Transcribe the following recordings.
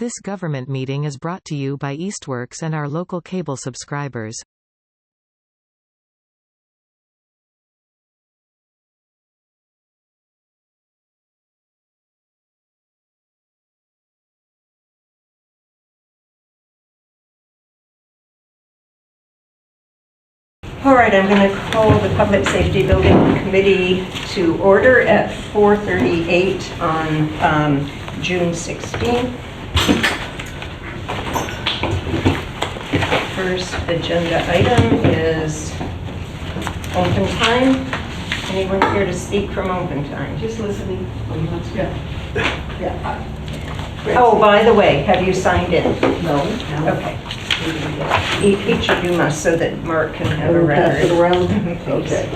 This government meeting is brought to you by Eastworks and our local cable subscribers. All right, I'm going to call the Public Safety Building Committee to order at 4:38 on June 16th. First agenda item is open time. Anyone here to speak from open time? Just listening. Yeah. Oh, by the way, have you signed in? No. Okay. Each of you must, so that Mark can have a Pass it record. around? Please. Okay.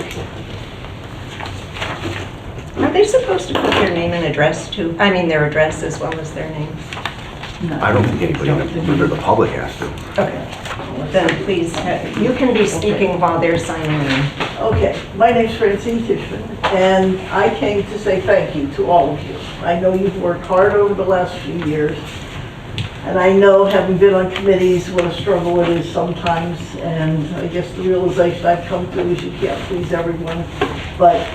Are they supposed to put their name and address too? I mean, their address as well as their name? I don't think anybody under the public has to. Okay. Then please, you can be speaking while they're signing in. Okay, my name's Francine Tishman, and I came to say thank you to all of you. I know you've worked hard over the last few years, and I know, having been on committees, what a struggle it is sometimes, and I guess the realization I've come to is you can't please everyone, but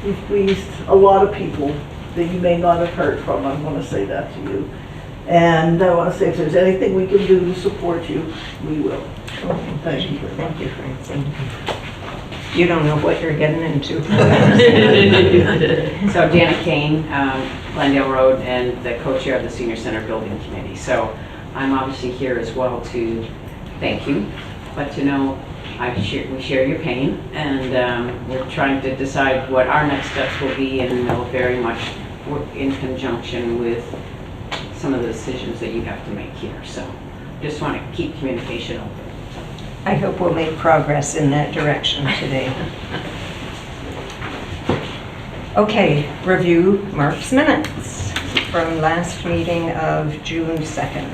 you've pleased a lot of people that you may not have heard from. I want to say that to you. And I want to say if there's anything we can do to support you, we will. Thank you. Thank you, Francine. You don't know what you're getting into. So Janet Kane, Glendale Road, and the co-chair of the Senior Center Building Committee. So I'm obviously here as well to thank you, but to know we share your pain, and we're trying to decide what our next steps will be, and know very much work in conjunction with some of the decisions that you have to make here. So just want to keep communication open. I hope we'll make progress in that direction today. Okay, review Mark's minutes from last meeting of June 2nd.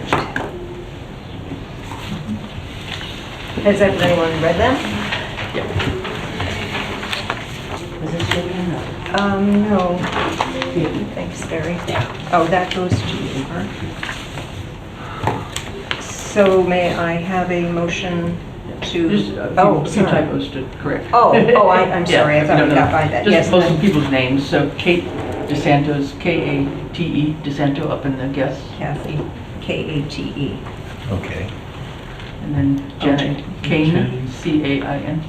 Has everyone read them? Was this good enough? No. Thanks, Barry. Oh, that goes to you, Mark. So may I have a motion to, Two typos to correct. I'm sorry, I thought we got by that. Just Yes, most ma'am. of people's names, so Kate DeSanto's K-A-T-E, DeSanto up in the guess. Kathy, K-A-T-E. Okay. And then Janet Kane, C-A-I-N.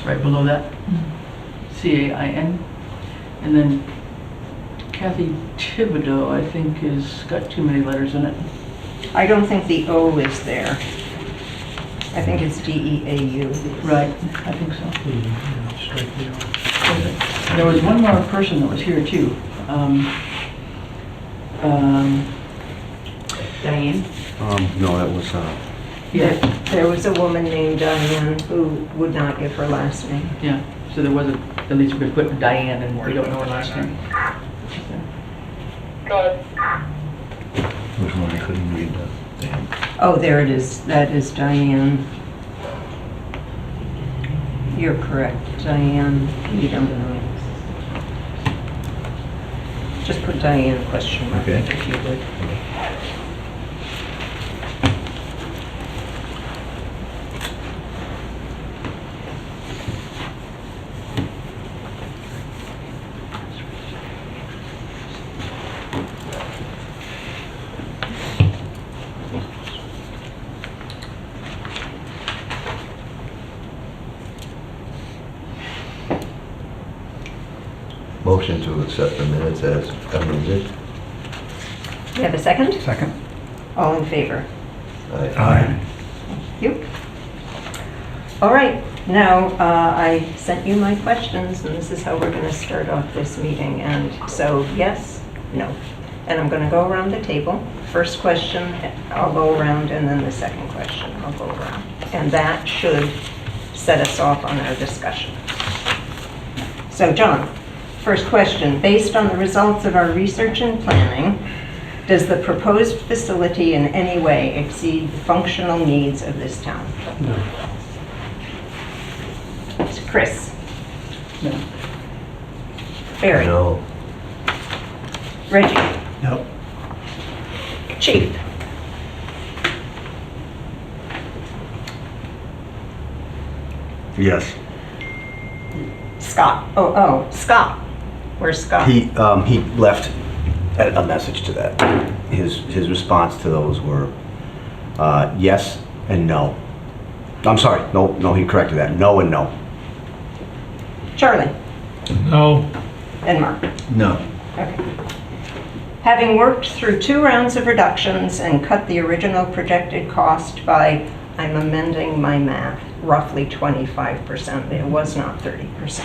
Right below that, C-A-I-N. And then Kathy Thibodeau, I think, has got too many letters in it. I don't think the O is there. I think it's D-E-A-U. Right, I think so. There was one more person that was here too. Diane? No, that was, Yeah, There was a woman named Diane who would not give her last name. yeah. So there wasn't, at least we could put Diane and we don't know her last name. which one I couldn't read the damn. Oh, there it is. That is Diane. You're correct, Diane. You don't know. Just put Diane question mark Okay. if you would. Motion to accept the minutes as amended. You have a second? Second. All in favor? Aye. Thank you. All right, now I sent you my questions, and this is how we're going to start off this meeting. And so, yes, no. And I'm going to go around the table. First question, I'll go around, and then the second question, I'll go around. And that should set us off on our discussion. So, John, first question. Based on the results of our research and planning, does the proposed facility in any way exceed the functional needs of this town? No. Chris? No. Barry? No. Reggie? No. Chief? Yes. Scott? Oh, Scott. Where's Scott? He left a message to that. His response to those were yes and no. I'm sorry, no, he corrected that. No and no. Charlie? No. And Mark? No. Okay. Having worked through 2 rounds of reductions and cut the original projected cost by, I'm amending my math, roughly 25%. It was not 30%.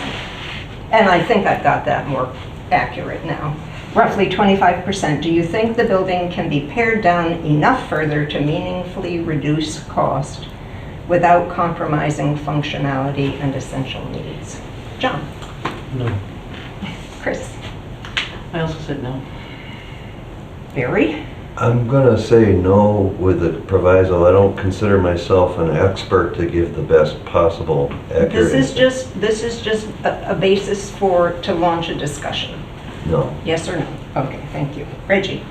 And I think I've got that more accurate now. Roughly 25%. Do you think the building can be pared down enough further to meaningfully reduce cost without compromising functionality and essential needs? John? No. Chris? I also said no. Barry? I'm gonna say no with the proviso. I don't consider myself an expert to give the best possible accurate. This is just a basis to launch a discussion. No. Yes or no? Okay, thank you. Reggie?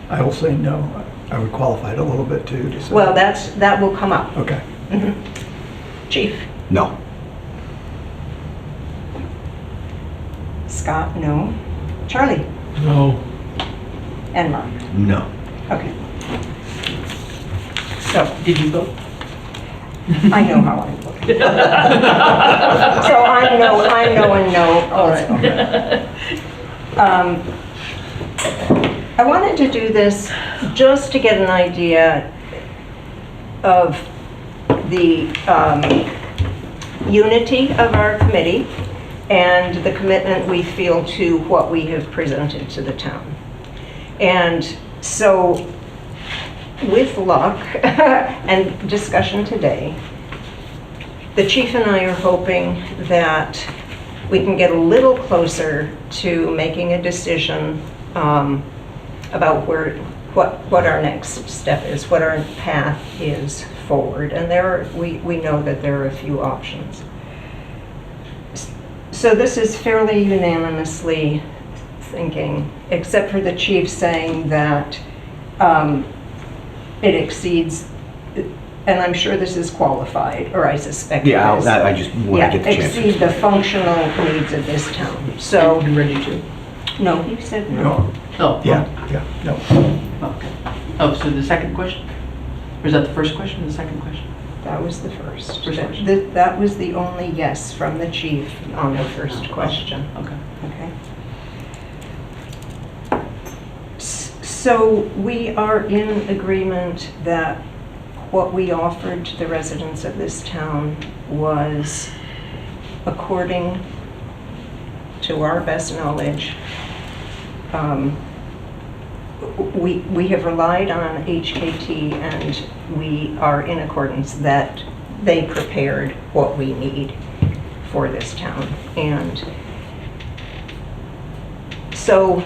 I will say no. I would qualify it a little bit too. To say. Well, that will come up. Okay. Chief? No. Scott, no. Charlie? No. And Mark? No. Okay. So, Did you vote? I know how I vote. So I'm no and no also. I wanted to do this just to get an idea of the unity of our committee and the commitment we feel to what we have presented to the town. And so, with luck and discussion today, the chief and I are hoping that we can get a little closer to making a decision about what our next step is, what our path is forward. And we know that there are a few options. So this is fairly unanimously thinking, except for the chief saying that it exceeds, and I'm sure this is qualified, or I suspect it Yeah, is. I just want to get the chance. Exceed the functional needs of this town. So, You ready to? no, he said no. No. Oh. Yeah. No. Okay. Oh, so the second question? Or is that the first question or the second question? That was the first. First question. That was the only yes from the chief on the first question. Okay. Okay. So we are in agreement that what we offered to the residents of this town was, according to our best knowledge, we have relied on HKT and we are in accordance that they prepared what we need for this town. And so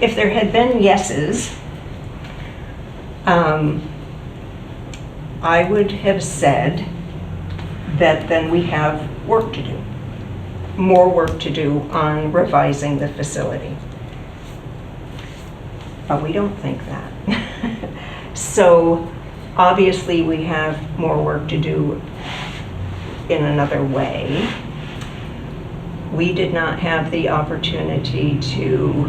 if there had been yeses, I would have said that then we have work to do, more work to do on revising the facility. But we don't think that. So obviously we have more work to do in another way. We did not have the opportunity to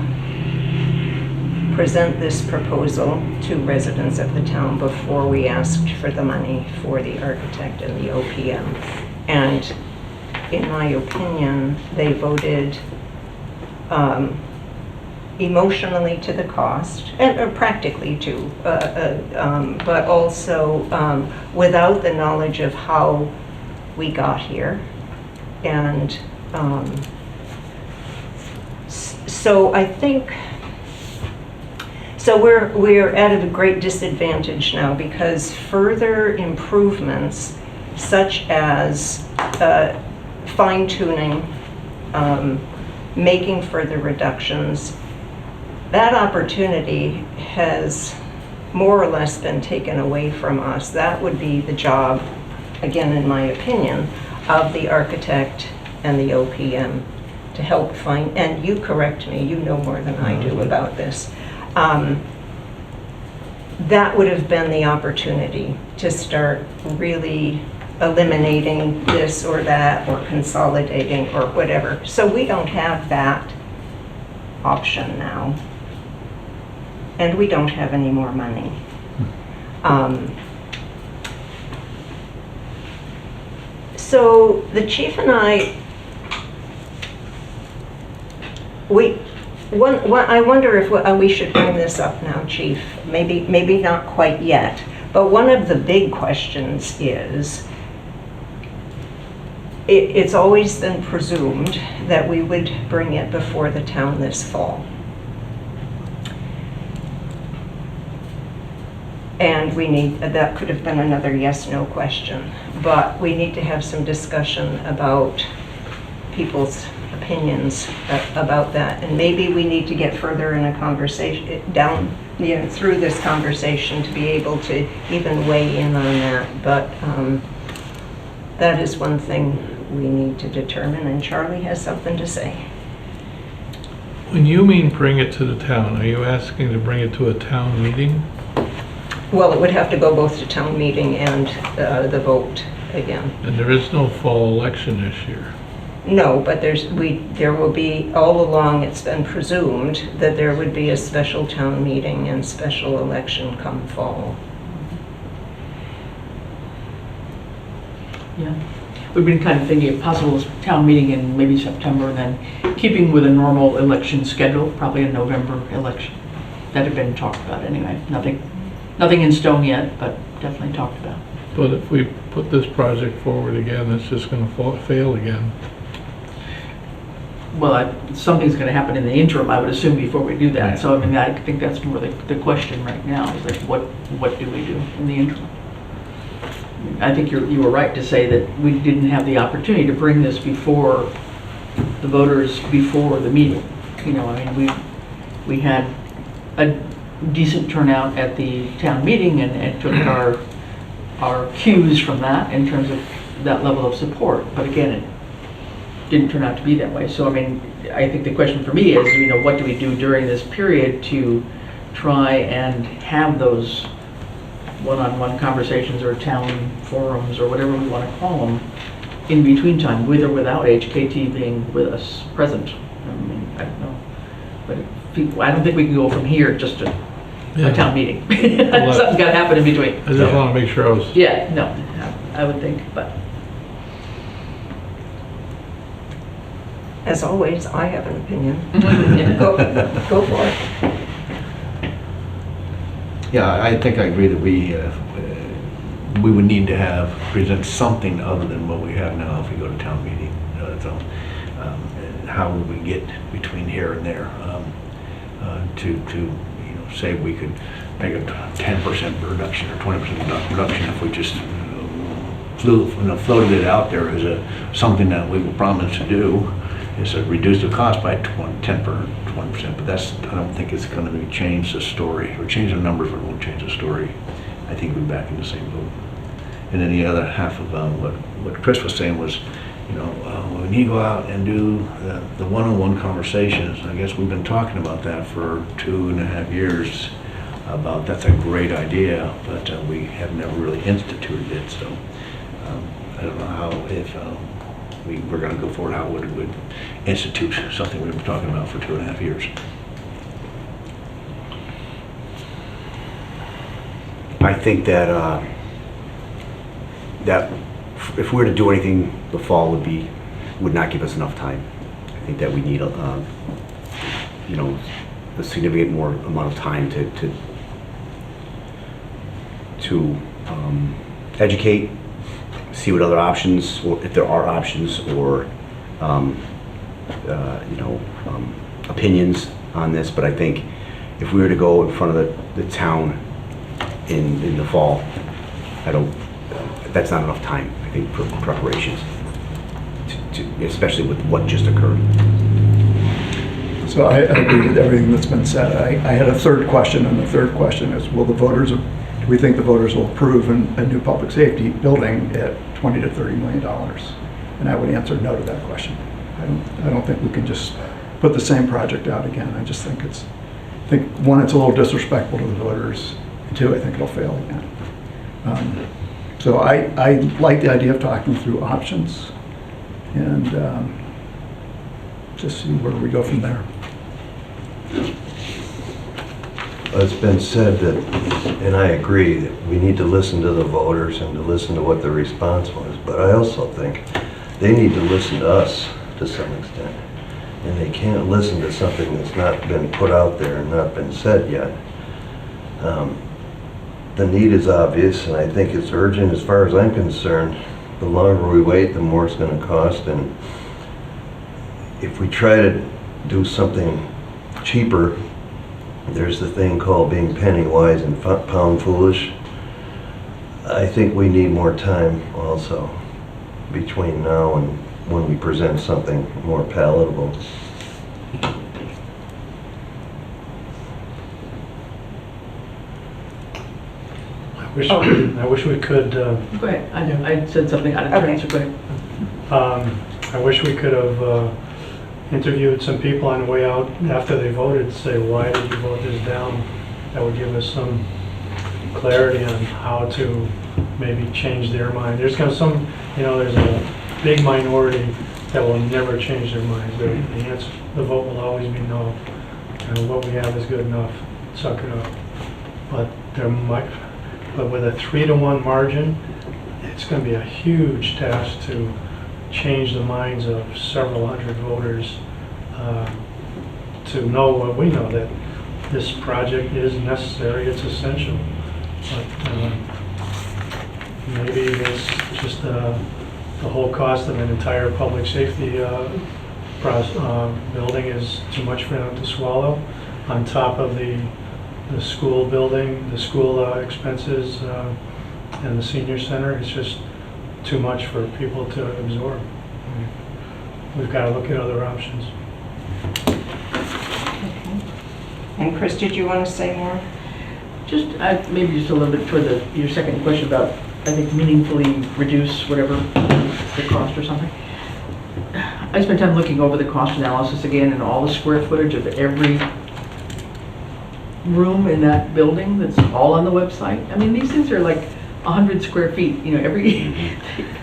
present this proposal to residents of the town before we asked for the money for the architect and the OPM. And in my opinion, they voted emotionally to the cost, and practically too, but also without the knowledge of how we got here. And so I think, so we're at a great disadvantage now because further improvements such as fine-tuning, making further reductions, that opportunity has more or less been taken away from us. That would be the job, again in my opinion, of the architect and the OPM to help find, and you correct me, you know more than I do about this. That would have been the opportunity to start really eliminating this or that or consolidating or whatever. So we don't have that option now. And we don't have any more money. So the chief and I, I wonder if we should bring this up now, Chief. Maybe not quite yet. But one of the big questions is, it's always been presumed that we would bring it before the town this fall. And that could have been another yes/no question. But we need to have some discussion about people's opinions about that. And maybe we need to get further in a conversation, through this conversation to be able to even weigh in on that. But that is one thing we need to determine, and Charlie has something to say. When you mean bring it to the town, are you asking to bring it to a town meeting? Well, it would have to go both to town meeting and the vote again. And there is no fall election this year. No, but there will be, all along it's been presumed that there would be a special town meeting and special election come fall. Yeah. We've been kind of thinking of possible town meeting in maybe September, and then keeping with a normal election schedule, probably a November election. That had been talked about anyway. Nothing in stone yet, but definitely talked about. But if we put this project forward again, it's just going to fail again. Well, something's going to happen in the interim, I would assume, before we do that. So, I mean, I think that's more the question right now, is like, what do we do in the interim? I think you were right to say that we didn't have the opportunity to bring this before the voters, before the meeting. You know, I mean, we had a decent turnout at the town meeting, and took our cues from that in terms of that level of support. But again, it didn't turn out to be that way. So, I mean, I think the question for me is, you know, what do we do during this period to try and have those one-on-one conversations or town forums or whatever we want to call them in between time, with or without HKT being with us present. I mean, I don't know. But I don't think we can go from here just to a town meeting. Well, something's got to happen in between. I just want to make sure I was... Yeah, no, I would think, but... As always, I have an opinion. Yeah. Go for it. Yeah, I think I agree that we would need to present something other than what we have now if we go to town meeting. How would we get between here and there to say we could make a 10% reduction or 20% reduction if we just floated it out there as something that we will promise to do, is to reduce the cost by 10% or 20%. But I don't think it's going to change the story, or change the numbers, but it won't change the story. I think we're back in the same boat. And then the other half of what Chris was saying was, when you go out and do the one-on-one conversations, I guess we've been talking about that for 2.5 years, about that's a great idea, but we have never really instituted it. So I don't know how, if we're going to go forward, how would we institute something we've been talking about for 2.5 years. I think that if we were to do anything, the fall would not give us enough time. I think that we need a significant more amount of time to educate, see what other options, or if there are options, or opinions on this. But I think if we were to go in front of the town in the fall, that's not enough time, I think, for preparations, especially with what just occurred. So I agree with everything that's been said. I had a third question, and the third question is, do we think the voters will approve a new public safety building at $20 to $30 million? And I would answer no to that question. I don't think we can just put the same project out again. I just think one, it's a little disrespectful to the voters, and two, I think it'll fail again. So I like the idea of talking through options and just see where we go from there. It's been said that, and I agree, that we need to listen to the voters and to listen to what the response was, but I also think they need to listen to us to some extent. And they can't listen to something that's not been put out there and not been said yet. The need is obvious, and I think it's urgent as far as I'm concerned. The longer we wait, the more it's going to cost, and if we try to do something cheaper, there's the thing called being penny wise and pound foolish. I think we need more time also between now and when we present something more palatable. I wish we could, Go ahead, I said something out of turn, so go ahead. I wish we could have interviewed some people on the way out after they voted to say, why did you vote this down? That would give us some clarity on how to maybe change their mind. There's there's a big minority that will never change their minds. The vote will always be no. And what we have is good enough. Suck it up. But with a 3-to-1 margin, it's going to be a huge task to change the minds of several hundred voters to know what we know, that this project is necessary, it's essential. But maybe it's just the whole cost of an entire public safety building is too much for them to swallow, on top of the school building, the school expenses, and the senior center. It's just too much for people to absorb. We've got to look at other options. And Chris, did you want to say more? Just, maybe just a little bit toward your second question about, I think, meaningfully reduce whatever the cost or something. I spent time looking over the cost analysis again and all the square footage of every room in that building that's all on the website. I mean, these things are like 100 square feet,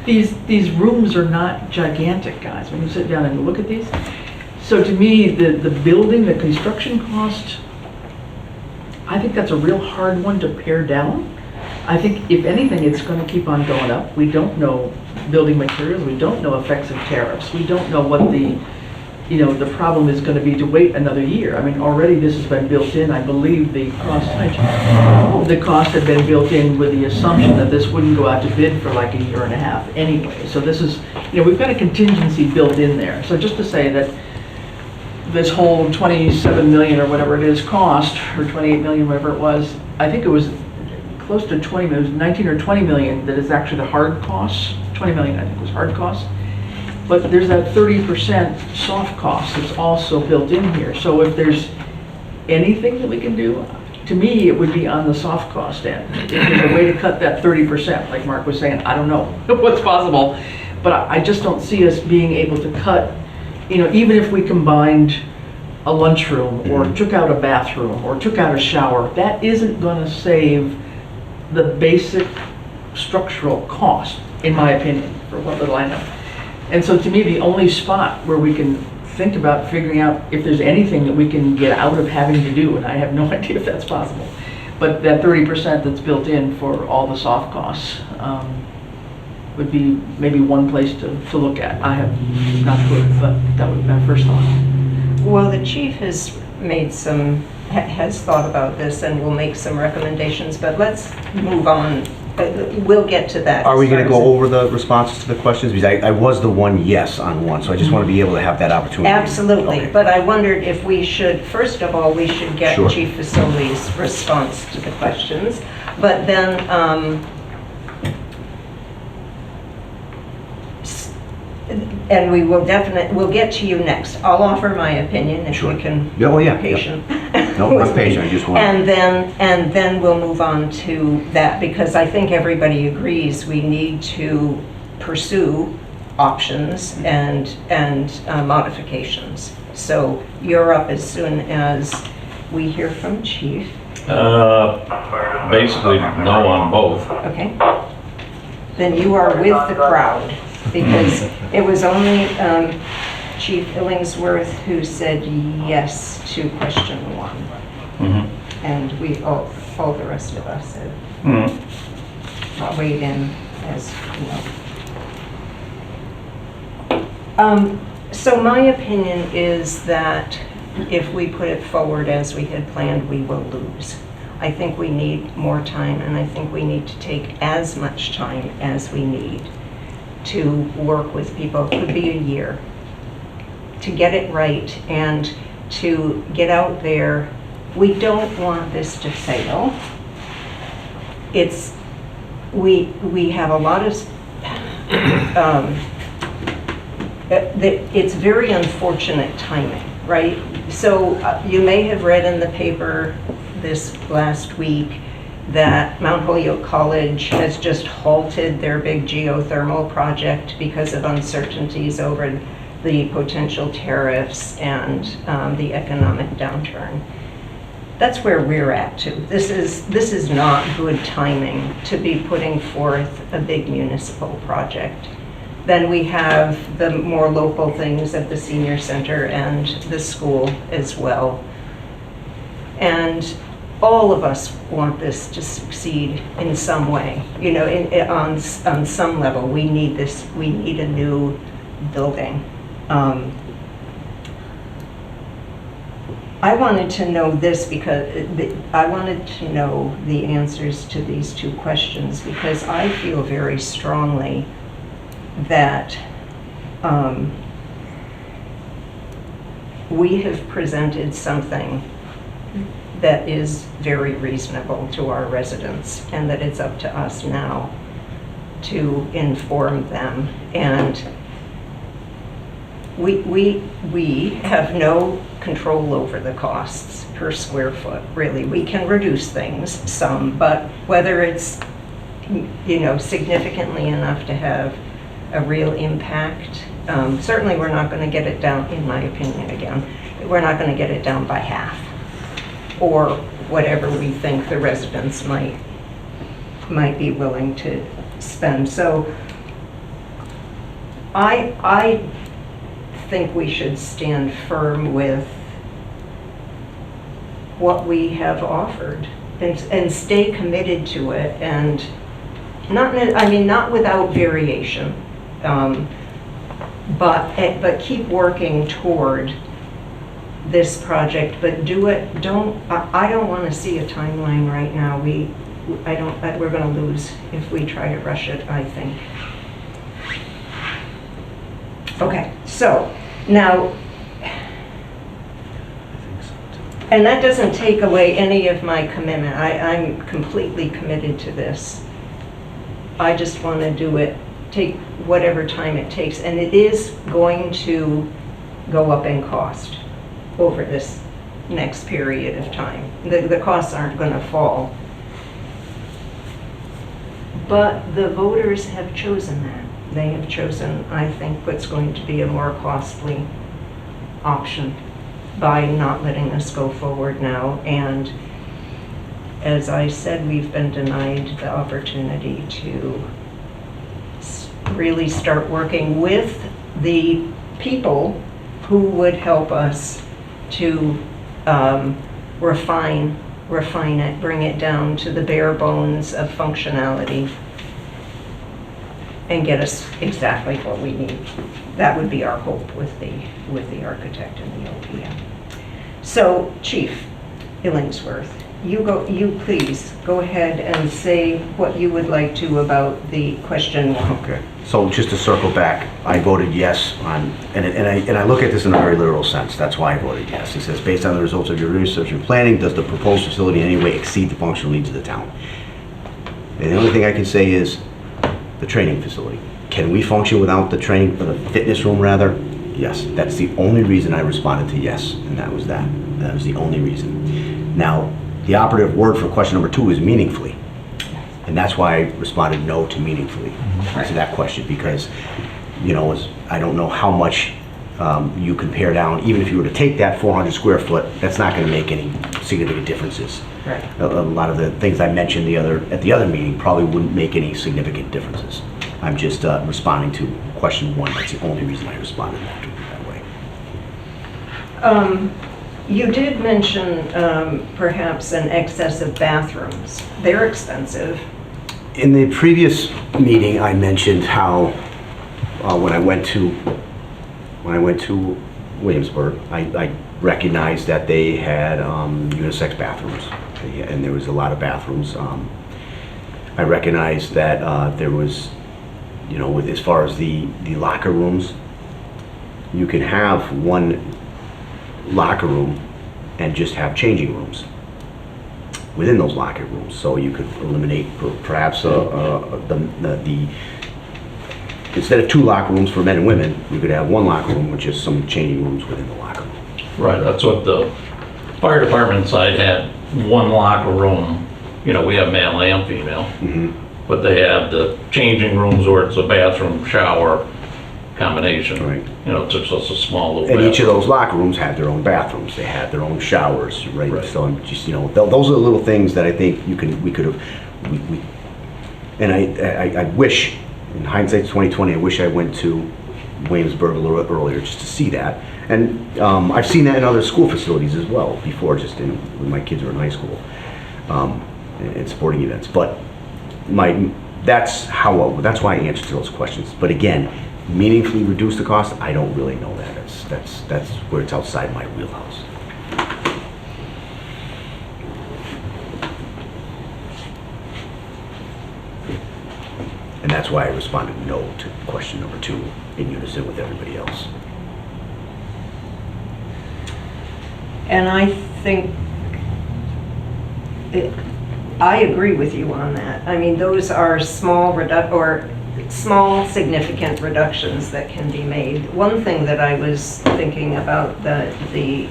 these rooms are not gigantic, guys, when you sit down and look at these. So to me, the building, the construction cost, I think that's a real hard one to pare down. I think if anything, it's going to keep on going up. We don't know building materials, we don't know effects of tariffs, we don't know what the problem is going to be to wait another year. I mean, already this has been built in. I believe the cost had been built in with the assumption that this wouldn't go out to bid for like a year and a half anyway. So this is, we've got a contingency built in there. So just to say that this whole 27 million or whatever it is cost, or 28 million, whatever it was, I think it was close to 20 million, it was 19 or 20 million that is actually the hard costs. 20 million I think was hard costs. But there's that 30% soft cost that's also built in here. So if there's anything that we can do, to me, it would be on the soft cost end. If there's a way to cut that 30%, like Mark was saying, I don't know what's possible, but I just don't see us being able to cut, even if we combined a lunchroom or took out a bathroom or took out a shower, that isn't going to save the basic structural cost, in my opinion, for what little I know. And so to me, the only spot where we can think about figuring out if there's anything that we can get out of having to do, and I have no idea if that's possible, but that 30% that's built in for all the soft costs would be maybe one place to look at. I have not put, but that would be my first thought. Well, the chief has thought about this and will make some recommendations, but let's move on. We'll get to that. Are we going to go over the responses to the questions? Because I was the one yes on one, so I just want to be able to have that opportunity. Absolutely, Okay. but I wondered if we should, first of all, we should get Sure. Chief Fasoli's response to the questions, but then and we'll get to you next. I'll offer my opinion if Sure. you can Yeah, oh, yeah, be patient. No, I'm patient, I just want. And then we'll move on to that, because I think everybody agrees we need to pursue options and modifications. So you're up as soon as we hear from Chief. Basically, no on both. Okay. Then you are with the crowd, because it was only Chief Illingsworth who said yes to question 1. Mm-hmm. And we, all the rest of us have Mm-hmm. weighed in as well. So my opinion is that if we put it forward as we had planned, we will lose. I think we need more time, and I think we need to take as much time as we need to work with people. It could be a year to get it right and to get out there. We don't want this to fail. We have a lot of it's very unfortunate timing, right? So you may have read in the paper this last week that Mount Holyoke College has just halted their big geothermal project because of uncertainties over the potential tariffs and the economic downturn. That's where we're at too. This is not good timing to be putting forth a big municipal project. Then we have the more local things at the senior center and the school as well. And all of us want this to succeed in some way. You know, on some level, we need this. We need a new building. I wanted to know this because I wanted to know the answers to these 2 questions, because I feel very strongly that we have presented something that is very reasonable to our residents, and that it's up to us now to inform them. And we have no control over the costs per square foot, really. We can reduce things some, but whether it's, you know, significantly enough to have a real impact, certainly we're not going to get it down, in my opinion again, we're not going to get it down by half, or whatever we think the residents might be willing to spend. So I think we should stand firm with what we have offered and stay committed to it, and not without variation, but keep working toward this project, but do it. I don't want to see a timeline right now. We're going to lose if we try to rush it, I think. Okay, so now, and that doesn't take away any of my commitment. I'm completely committed to this. I just want to do it, take whatever time it takes, and it is going to go up in cost over this next period of time. The costs aren't going to fall. But the voters have chosen that. They have chosen, I think, what's going to be a more costly option by not letting us go forward now. And as I said, we've been denied the opportunity to really start working with the people who would help us to refine it, bring it down to the bare bones of functionality, and get us exactly what we need. That would be our hope with the architect and the OPM. So, Chief Illingsworth, you please go ahead and say what you would like to about the question 1. Okay. So just to circle back, I voted yes on, and I look at this in a very literal sense. That's why I voted yes. It says, based on the results of your research and planning, does the proposed facility in any way exceed the functional needs of the town? And the only thing I can say is the training facility. Can we function without the training, or the fitness room rather? Yes. That's the only reason I responded to yes, and that was that. That was the only reason. Now, the operative word for question number 2 is meaningfully. And that's why I responded no to meaningfully to that question, because you know, I don't know how much you can pare down. Even if you were to take that 400 square foot, that's not going to make any significant differences. Right. A lot of the things I mentioned at the other meeting probably wouldn't make any significant differences. I'm just responding to question 1. That's the only reason I responded that way. You did mention perhaps an excess of bathrooms. They're expensive. In the previous meeting, I mentioned how when I went to Williamsburg, I recognized that they had unisex bathrooms, and there was a lot of bathrooms. I recognized that there was, you know, as far as the locker rooms, you can have one locker room and just have changing rooms within those locker rooms. So you could eliminate perhaps instead of 2 locker rooms for men and women, you could have 1 locker room with just some changing rooms within the locker room. Right, that's what the fire department side had, 1 locker room. You know, we have male and female, but they have the changing rooms where it's a bathroom, shower combination. Right. You know, it's just a small little And bathroom. each of those locker rooms had their own bathrooms. They had their own showers, right? Right. So I'm just, you know, those are the little things that I think we could have, and I wish, in hindsight 2020, I wish I went to Williamsburg a little bit earlier just to see that. And I've seen that in other school facilities as well before, just when my kids were in high school, and sporting events. But that's why I answered to those questions. But again, meaningfully reduce the cost, I don't really know that. That's where it's outside my wheelhouse. And that's why I responded no to question number 2 in unison with everybody else. And I think, I agree with you on that. I mean, those are small significant reductions that can be made. One thing that I was thinking about the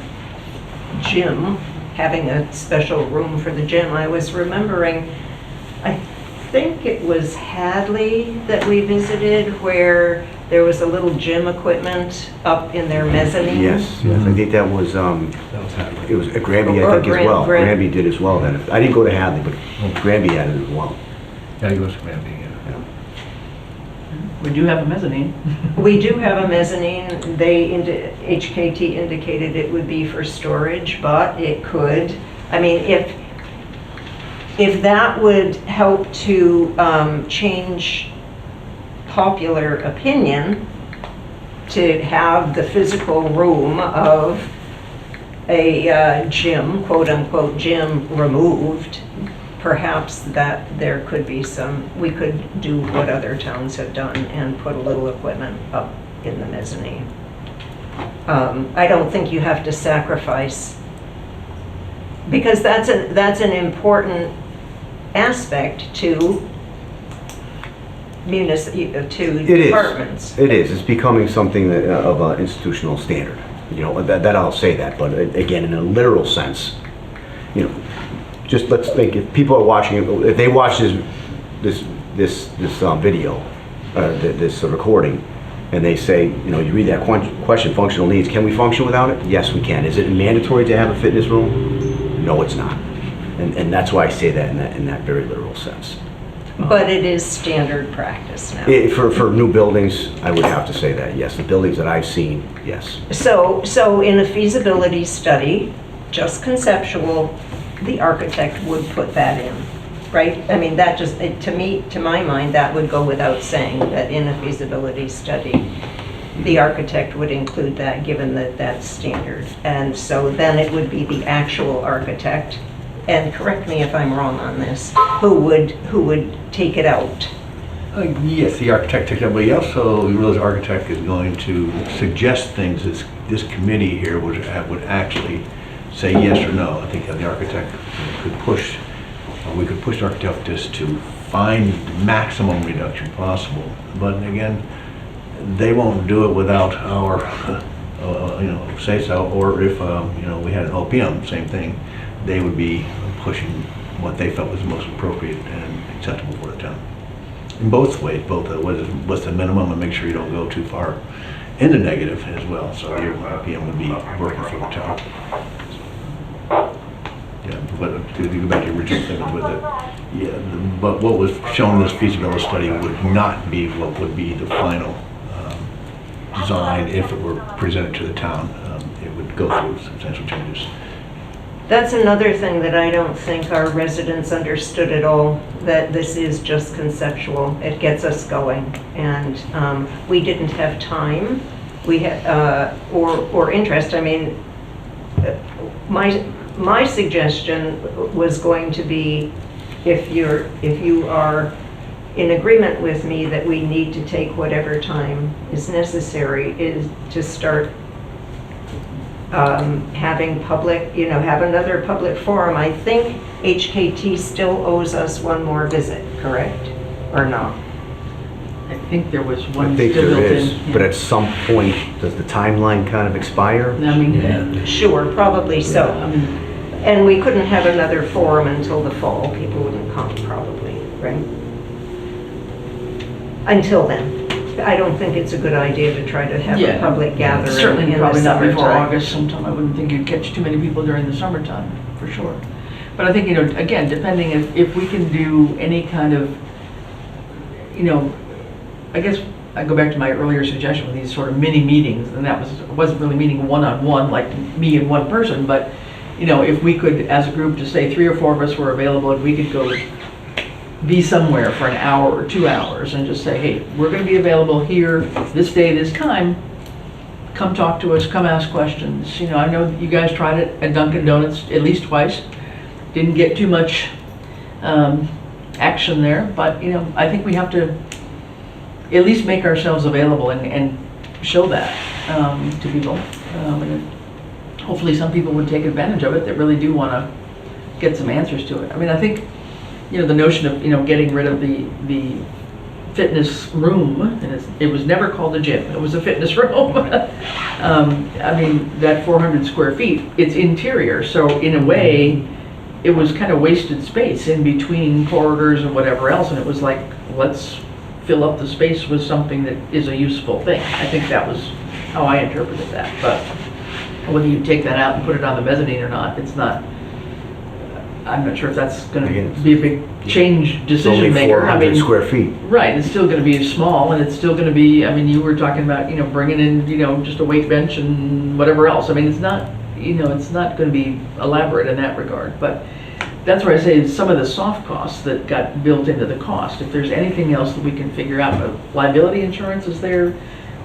gym, having a special room for the gym, I was remembering, I think it was Hadley that we visited, where there was a little gym equipment up in their mezzanine. Yes, I think that was it was Granby, I think, as well. Granby did as well then. I didn't go to Hadley, but Granby had it as well. Yeah, he was Granby, yeah. We do have a mezzanine. We do have a mezzanine. HKT indicated it would be for storage, but it could, I mean, if that would help to change popular opinion, to have the physical room of a gym, quote-unquote gym, removed, perhaps that there could be we could do what other towns have done and put a little equipment up in the mezzanine. I don't think you have to sacrifice, because that's an important aspect to departments. It is. It's becoming something of an institutional standard. You know, that I'll say that, but again, in a literal sense, you know, just let's think, if people are watching, if they watch this video, this recording, and they say, you know, you read that question, functional needs, can we function without it? Yes, we can. Is it mandatory to have a fitness room? No, it's not. And that's why I say that in that very literal sense. But it is standard practice now. For new buildings, I would have to say that, yes. The buildings that I've seen, yes. So in a feasibility study, just conceptual, the architect would put that in, right? I mean, that just, to my mind, that would go without saying, that in a feasibility study, the architect would include that, given that that's standard. And so then it would be the actual architect, and correct me if I'm wrong on this, who would take it out. Yes, the architect takes it, but also, you realize the architect is going to suggest things that this committee here would actually say yes or no. I think the architect could push, or we could push the architect just to find maximum reduction possible. But again, they won't do it without our, say so, or if, we had an OPM, same thing, they would be pushing what they felt was most appropriate and acceptable for the town. in both ways, both what's the minimum and make sure you don't go too far into negative as well. So your PM would be working for the town. Yeah, but to go back to the original thing with it, yeah, but what was shown in this feasibility study would not be what would be the final design if it were presented to the town. It would go through substantial changes. That's another thing that I don't think our residents understood at all, that this is just conceptual. It gets us going. And we didn't have time we had, or interest. I mean, my suggestion was going to be, if you are in agreement with me that we need to take whatever time is necessary, is to start having public, have another public forum. I think HKT still owes us one more visit, correct? Or not? I think there was one I think still there built is, in. but at some point, does the timeline kind of expire? I mean, Sure, probably so. And we couldn't have another forum until the fall. People wouldn't come probably, right? Until then. I don't think it's a good idea to try to have a public gathering certainly in the probably not before summertime. August sometime. I wouldn't think you'd catch too many people during the summertime, for sure. But I think, again, depending if we can do any kind of, I guess I go back to my earlier suggestion with these sort of mini meetings, and that wasn't really meeting one-on-one like me and one person, but, if we could, as a group, just say 3 or 4 of us were available and we could go be somewhere for an hour or 2 hours and just say, hey, we're going to be available here this day, this time. Come talk to us, come ask questions. I know you guys tried it at Dunkin' Donuts at least twice. Didn't get too much action there, but I think we have to at least make ourselves available and show that to people. And hopefully some people would take advantage of it that really do want to get some answers to it. I mean, I think the notion of getting rid of the fitness room, and it was never called a gym, it was a fitness room. I mean, that 400 square feet, it's interior, so in a way it was kind of wasted space in between corridors and whatever else, and it was like, let's fill up the space with something that is a useful thing. I think that was how I interpreted that, but whether you take that out and put it on the mezzanine or not, I'm not sure if that's going to be a big change decision maker. It's only 400 square feet. Right, it's still going to be small, and it's still going to be, I mean, you were talking about, bringing in, just a weight bench and whatever else. I mean, it's not, it's not going to be elaborate in that regard, but that's where I say some of the soft costs that got built into the cost, if there's anything else that we can figure out, liability insurance is there,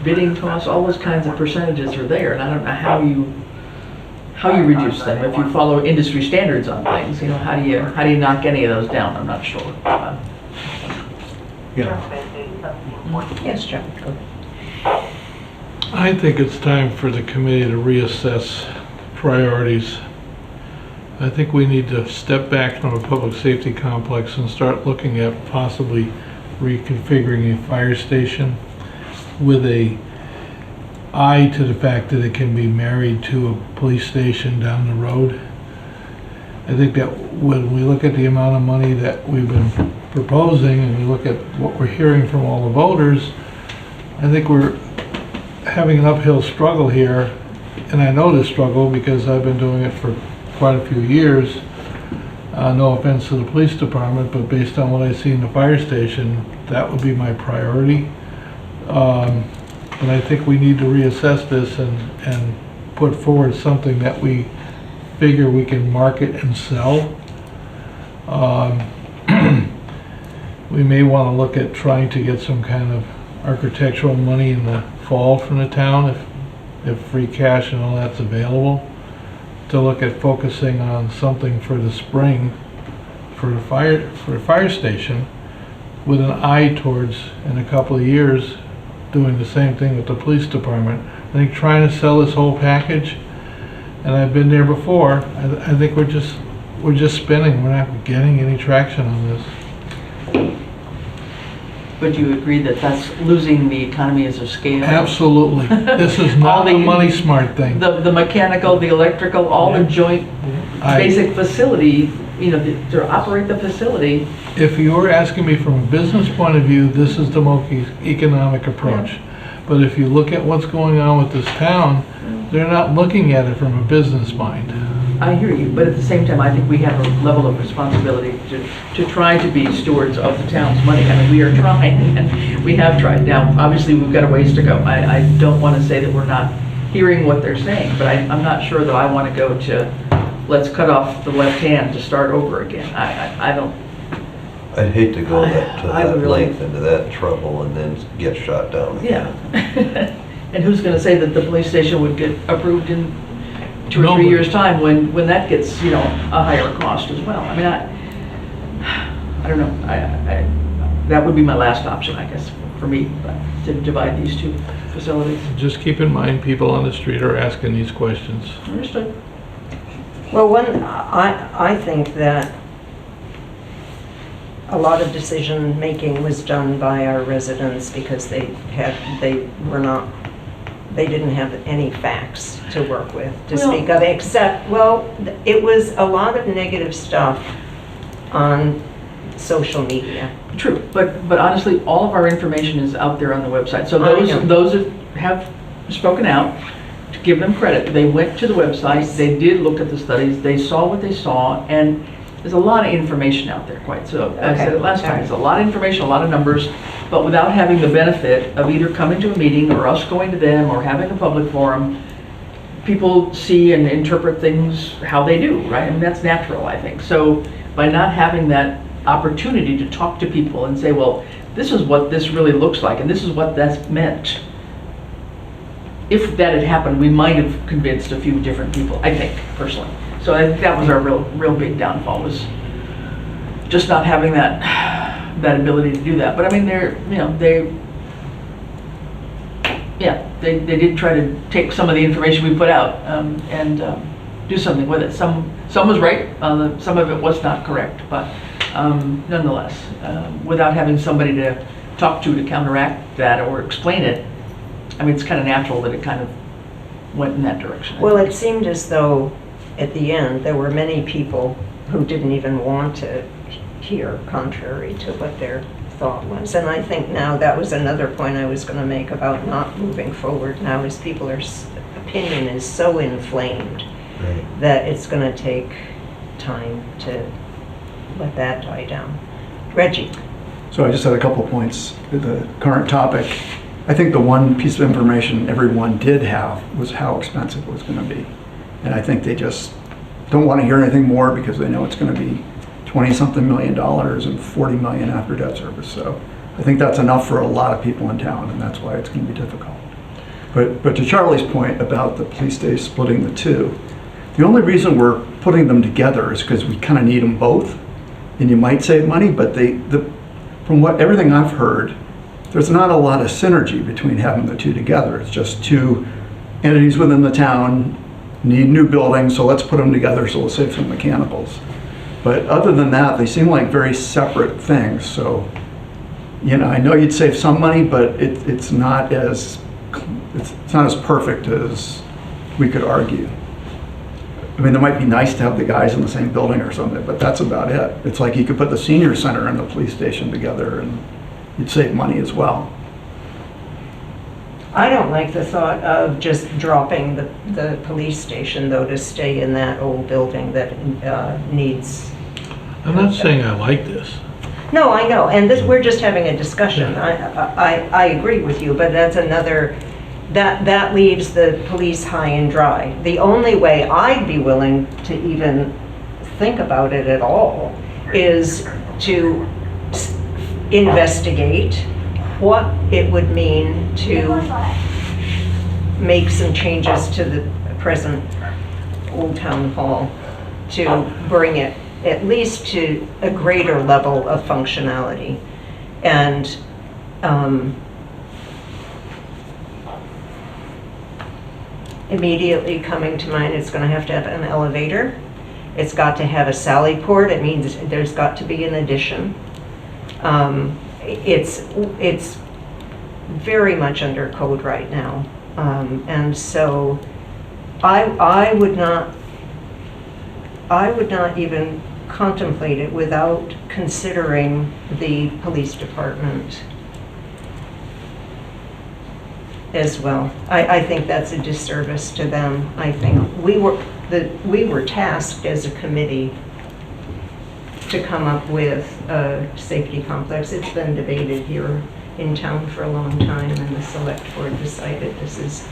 bidding costs, all those kinds of percentages are there, and I don't know how you reduce them. If you follow industry standards on things, how do you knock any of those down? I'm not sure. Yes, Joe. I think it's time for the committee to reassess priorities. I think we need to step back from a public safety complex and start looking at possibly reconfiguring a fire station with a eye to the fact that it can be married to a police station down the road. I think that when we look at the amount of money that we've been proposing and we look at what we're hearing from all the voters, I think we're having an uphill struggle here. And I know this struggle because I've been doing it for quite a few years. No offense to the police department, but based on what I see in the fire station, that would be my priority. But I think we need to reassess this and put forward something that we figure we can market and sell. We may want to look at trying to get some kind of architectural money in the fall from the town if free cash and all that's available, to look at focusing on something for the spring for a fire station with an eye towards, in a couple of years, doing the same thing with the police department. I think trying to sell this whole package, and I've been there before, I think we're just spinning. We're not getting any traction on this. But you agree that that's losing the economies of scale? Absolutely. This is not the money smart thing. The mechanical, the electrical, all the joint basic facility to operate the facility. If you were asking me from a business point of view, this is the most economic approach. But if you look at what's going on with this town, they're not looking at it from a business mind. I hear you, but at the same time, I think we have a level of responsibility to try to be stewards of the town's money. I mean, we are trying, and we have tried. Now, obviously, we've got a ways to go. I don't want to say that we're not hearing what they're saying, but I'm not sure that I want to go to, let's cut off the left hand to start over again. I don't. I'd hate to go to I that really- length, into that trouble, and then get shot down again. Yeah. And who's going to say that the police station would get approved in 2 or 3 Nobody. years' time when that gets, a higher cost as well? I mean, I don't know. That would be my last option, I guess, for me, to divide these two facilities. Just keep in mind, people on the street are asking these questions. Understood. Well, I think that a lot of decision-making was done by our residents because they didn't have any facts to work with, to speak of, except, it was a lot of negative stuff on social media. True, but honestly, all of our information is out there on the website. So I know. those that have spoken out, to give them credit, they went to the website, they did look at the studies, they saw what they saw, and there's a lot of information out there, quite. So I said it last time, there's a lot of information, a lot of numbers, but without having the benefit of either coming to a meeting or us going to them or having a public forum, people see and interpret things how they do, right? I mean, that's natural, I think. So by not having that opportunity to talk to people and say, well, this is what this really looks like and this is what that's meant. If that had happened, we might have convinced a few different people, I think, personally. So I think that was our real big downfall, was just not having that ability to do that. But I mean, they did try to take some of the information we put out and do something with it. Some was right, some of it was not correct, but nonetheless, without having somebody to talk to counteract that or explain it, I mean, it's kind of natural that it kind of went in that direction. Well, it seemed as though at the end there were many people who didn't even want to hear contrary to what their thought was. And I think now that was another point I was going to make about not moving forward now, is people's opinion is so inflamed that it's going to take time to let that die down. Reggie. So I just had a couple points. The current topic, I think the one piece of information everyone did have was how expensive it was going to be. And I think they just don't want to hear anything more because they know it's going to be 20-something million dollars and 40 million after debt service. So I think that's enough for a lot of people in town, and that's why it's going to be difficult. But to Charlie's point about the police station splitting the two, the only reason we're putting them together is because we kind of need them both, and you might save money, but from everything I've heard, there's not a lot of synergy between having the two together. It's just two entities within the town need new buildings, so let's put them together so we'll save some mechanicals. But other than that, they seem like very separate things. So, I know you'd save some money, but it's not as perfect as we could argue. I mean, it might be nice to have the guys in the same building or something, but that's about it. It's like you could put the senior center and the police station together and you'd save money as well. I don't like the thought of just dropping the police station, though, to stay in that old building that needs... I'm not saying I like this. No, I know, and we're just having a discussion. I agree with you, but that's another... That leaves the police high and dry. The only way I'd be willing to even think about it at all is to investigate what it would mean to make some changes to the present Old Town Hall to bring it at least to a greater level of functionality. And immediately coming to mind, it's going to have an elevator. It's got to have a sally port. It means there's got to be an addition. It's very much under code right now, and so I would not even contemplate it without considering the police department as well. I think that's a disservice to them. I think we were tasked as a committee to come up with a safety complex. It's been debated here in town for a long time, and the select board decided this is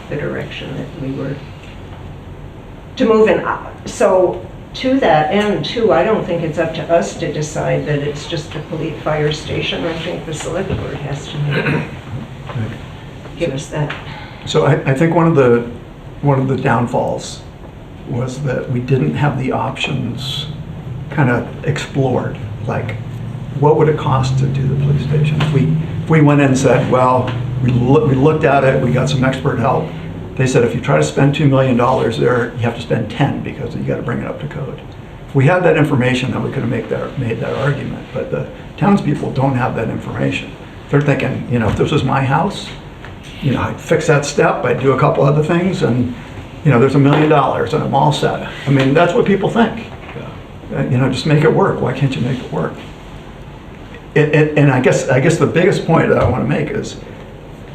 the direction that we were to move in. So to that end too, I don't think it's up to us to decide that it's just a police fire station. I think the select board has to give us that. So I think one of the downfalls was that we didn't have the options kind of explored, like what would it cost to do the police station? If we went in and said, well, we looked at it, we got some expert help. They said if you try to spend $2 million there, you have to spend 10 because you got to bring it up to code. If we had that information, then we could have made that argument. But the townspeople don't have that information. They're thinking, if this was my house, I'd fix that step, I'd do a couple other things, and there's $1 million and I'm all set. I mean, that's what people think. Just make it work. Why can't you make it work? And I guess the biggest point that I want to make is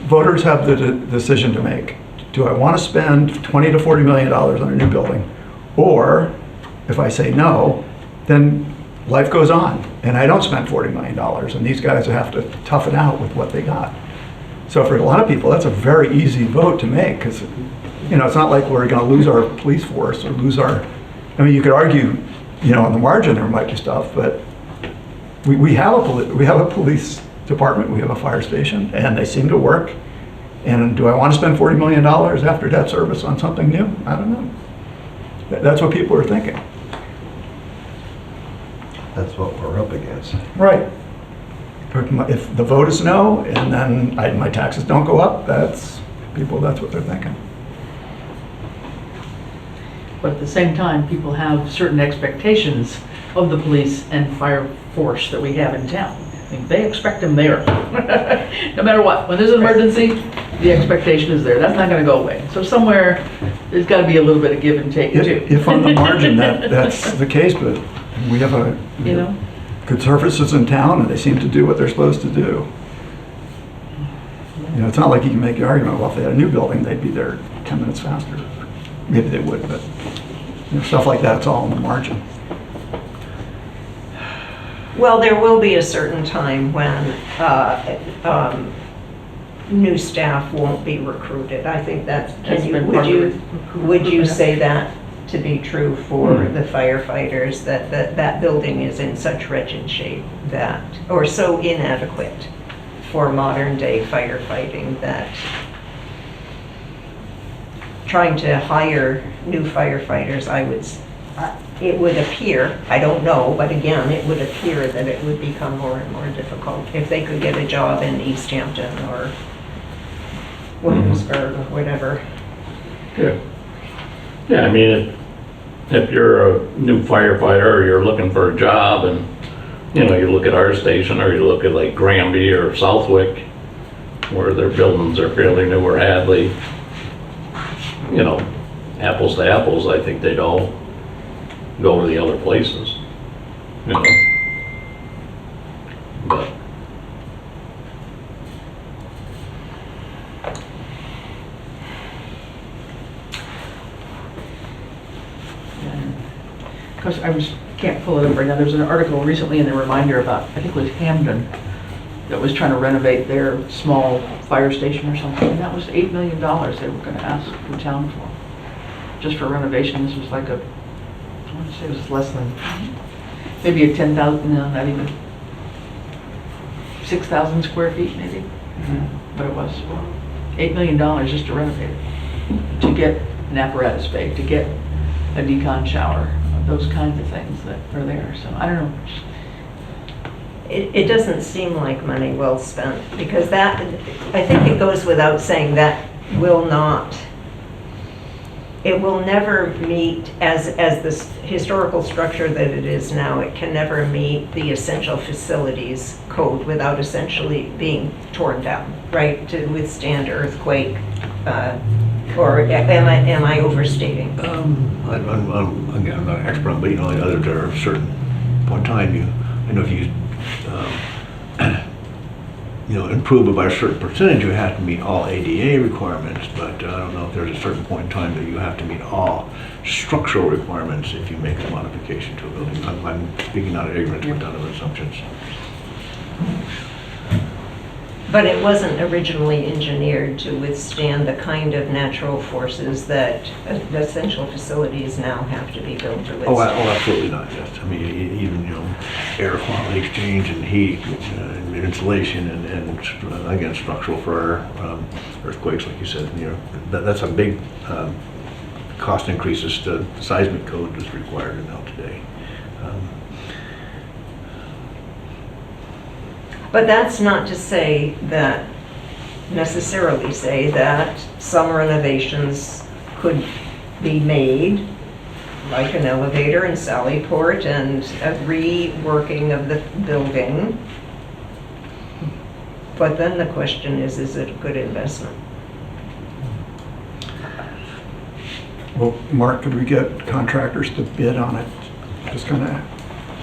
voters have the decision to make. Do I want to spend $20 to $40 million on a new building? Or if I say no, then life goes on and I don't spend $40 million and these guys have to tough it out with what they got. So for a lot of people, that's a very easy vote to make because, it's not like we're going to lose our police force or lose our, you could argue, on the margin there might be stuff, but we have a police department, we have a fire station, and they seem to work. And do I want to spend $40 million after debt service on something new? I don't know. That's what people are thinking. That's what we're up against. Right. If the vote is no, and then my taxes don't go up, that's what they're thinking. But at the same time, people have certain expectations of the police and fire force that we have in town. They expect them there, no matter what. When there's an emergency, the expectation is there. That's not going to go away. So somewhere, there's got to be a little bit of give and take too. If on the margin that's the case, but we have good services in town, and they seem to do what they're supposed to do. It's not like you can make the argument, well, if they had a new building, they'd be there 10 minutes faster. Maybe they would, but stuff like that's all on the margin. Well, there will be a certain time when new staff won't be recruited. I think would you say that to be true for the firefighters, that building is in such wretched shape or so inadequate for modern day firefighting that trying to hire new firefighters, it would appear, I don't know, but again, it would appear that it would become more and more difficult if they could get a job in East Hampton or Williamsburg or whatever. Yeah. Yeah, if you're a new firefighter or you're looking for a job and, you look at our station or you look at like Granby or Southwick, where their buildings are fairly new, or Hadley, apples to apples, I think they'd all go to the other places, but Because can't pull it up right now. There's an article recently in the Reminder about, I think it was Hamden, that was trying to renovate their small fire station or something, and that was $8 million they were going to ask the town for, just for renovation. This was like I want to say it was less than, maybe a 10,000, no, not even, 6,000 square feet maybe, but it was $8 million just to renovate it, to get an apparatus bay, to get a decon shower, those kinds of things that are there. So I don't know. It doesn't seem like money well spent, because that, I think it goes without saying, that will not, it will never meet, as this historical structure that it is now, it can never meet the essential facilities code without essentially being torn down, right, to withstand earthquake Or am I overstating? Again, I'm not an expert, but other there are a certain point in time, I know if you, improve it by a certain percentage, you have to meet all ADA requirements, but I don't know if there's a certain point in time that you have to meet all structural requirements if you make a modification to a building. I'm speaking out of ignorance, but not of assumptions. But it wasn't originally engineered to withstand the kind of natural forces that essential facilities now have to be built to Oh, withstand. absolutely not, yes. I mean, even, air quality exchange and heat and insulation and again, structural for earthquakes, like you said, that's a big cost increases to seismic code is required now today. But that's not to say that, necessarily say that some renovations could be made, like an elevator in Sallyport and a reworking of the building. But then the question is it a good investment? Well, Mark, could we get contractors to bid on it? Just kind of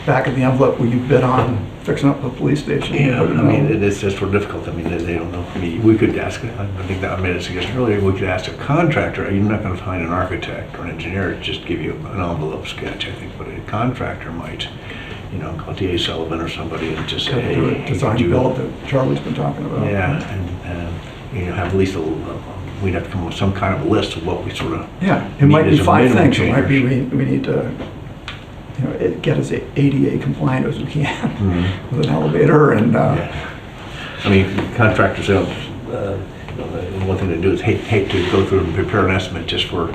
back of the envelope, will you bid on fixing up the police station? Yeah, I mean, it's just sort of difficult. I mean, they don't know. I mean, we could ask, I think that I made a suggestion earlier, we could ask a contractor. You're not going to find an architect or an engineer to just give you an envelope sketch, I think, but a contractor might, call T.A. Sullivan or somebody and just say, hey, design build that Charlie's been talking about. Yeah, and have at least we'd have to come up with some kind of list of what we sort of It might be as a 5 minimum things. It might be change. we need to get as ADA compliant as we can with an elevator and. I mean, contractors don't. One thing to do is hate to go through and prepare an estimate just for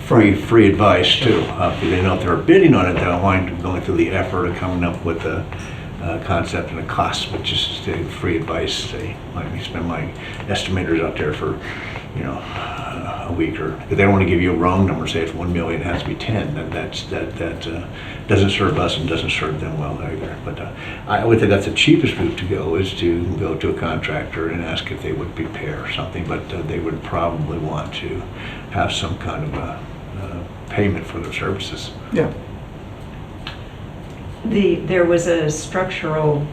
free advice too. If they know if they're bidding on it, they don't mind going through the effort of coming up with a concept and a cost, which is free advice. Say, let me spend my estimators out there for, a week, or if they don't want to give you a wrong number, say it's 1 million, it has to be 10. Then that doesn't serve us and doesn't serve them well either. But I would think that's the cheapest route to go, is to go to a contractor and ask if they would prepare something. But they would probably want to have some kind of a payment for their services. Yeah. There was a structural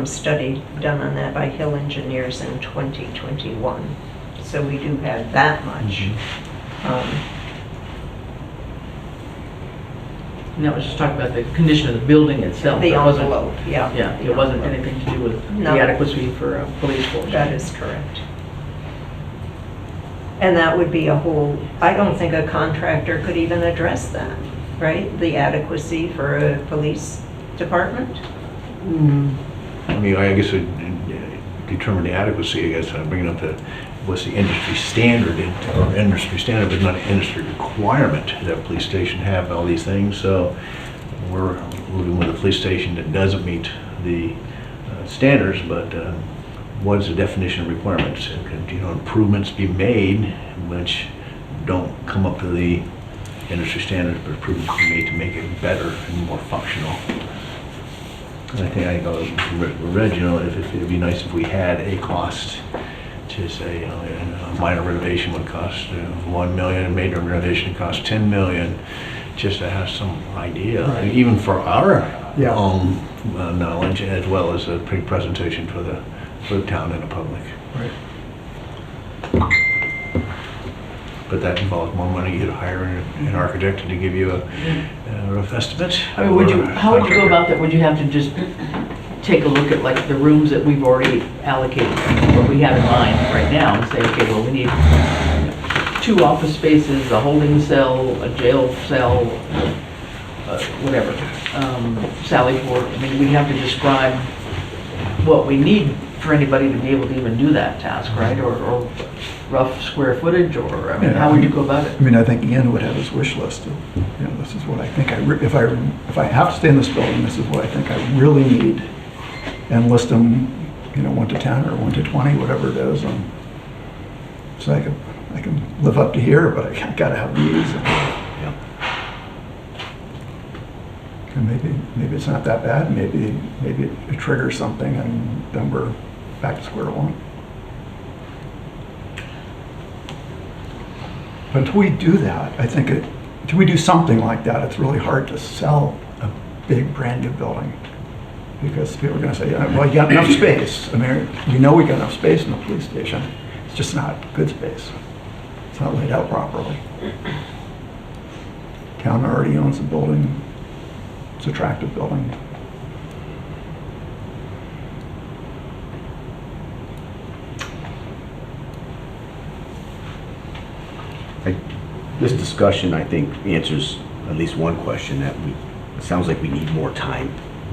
study done on that by Hill Engineers in 2021. So we do have that much. And that was just talking about the condition of the building itself. The It wasn't- envelope, yeah. Yeah, it wasn't anything to do with No. the adequacy for a police force. That is correct. And that would be I don't think a contractor could even address that, right? The adequacy for a police department? I mean, I guess determine the adequacy. I guess I'm bringing up what's the industry standard, or industry standard, but not an industry requirement that a police station have all these things. So we're moving with a police station that doesn't meet the standards, but what is the definition of requirements? Can improvements be made which don't come up to the industry standards, but improvements be made to make it better and more functional? And I think Reg, it'd be nice if we had a cost to say, a minor renovation would cost 1 million, a major renovation would cost 10 million, just to have some idea, Right. even for our Yeah. own knowledge, as well as a presentation for the town and the public. Right. But that involves more money. You'd hire an architect to give you a rough estimate. I mean, how would you go about that? Would you have to just take a look at like the rooms that we've already allocated, what we have in mind right now, and say, okay, well, we need 2 office spaces, a holding cell, a jail cell, whatever, Sallyport. I mean, we have to describe what we need for anybody to be able to even do that task, right? Or rough square footage, or, I mean, how would you go about it? I mean, I think Ian would have his wish list of, this is what I think if I have to stay in this building, this is what I think I really need. And list them, 1 to 10 or 1 to 20, whatever it is. And so I can live up to here, but I gotta have these. And maybe it's not that bad. Maybe it triggers something, and then we're back to square one. But until we do that, I think until we do something like that, it's really hard to sell a big brand new building. Because people are gonna say, well, you got enough space. I mean, we know we got enough space in the police station. It's just not good space. It's not laid out properly. Town already owns the building. It's an attractive building. This discussion, I think, answers at least one question that it sounds like we need more time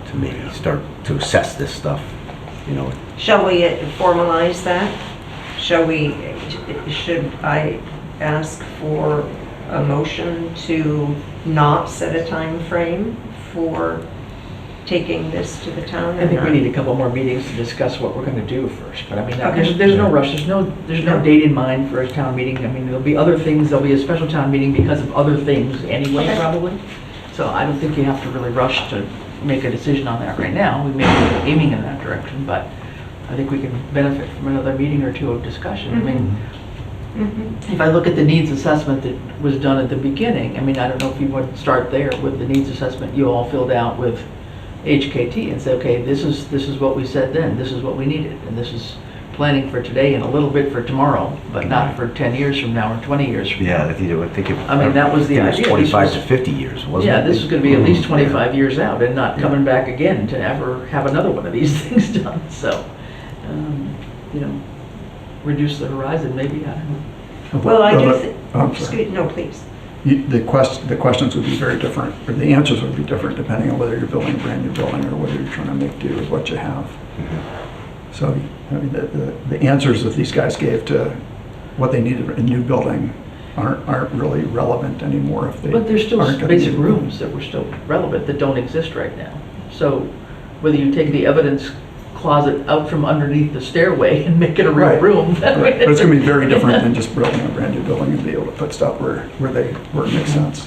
to maybe start to assess this stuff, you know. Shall we formalize that? Should I ask for a motion to not set a time frame for taking this to the town? I think we need a couple more meetings to discuss what we're gonna do first, but I mean, Okay. there's no rush, there's no date in mind for a town meeting. I mean, there'll be other things, there'll be a special town meeting because of other things anyway, Okay. probably. So I don't think you have to really rush to make a decision on that right now. We may be aiming in that direction, but I think we can benefit from another meeting or two of discussion. I mean, if I look at the needs assessment that was done at the beginning, I mean, I don't know if you would start there with the needs assessment you all filled out with HKT and say, okay, this is what we said then, this is what we needed, and this is planning for today and a little bit for tomorrow, but not for 10 years from now or 20 years from now. Yeah, I think it, I mean, that was the I think idea. it was 25 to 50 years, wasn't it? Yeah, this is going to be at least 25 years out and not coming back again to ever have another one of these things done. So, you know, reduce the horizon maybe, I don't know. Well, I do think, I'm sorry. no, please. The questions would be very different, or the answers would be different depending on whether you're building a brand new building or whether you're trying to make do with what you have. So, I mean, the answers that these guys gave to what they needed in a new building aren't really relevant anymore if they But there's still aren't gonna basic be- rooms that were still relevant that don't exist right now. So whether you take the evidence closet out from underneath the stairway and make it a real Right. room. Right. But it's gonna be very different than just building a brand new building and be able to put stuff where it makes sense.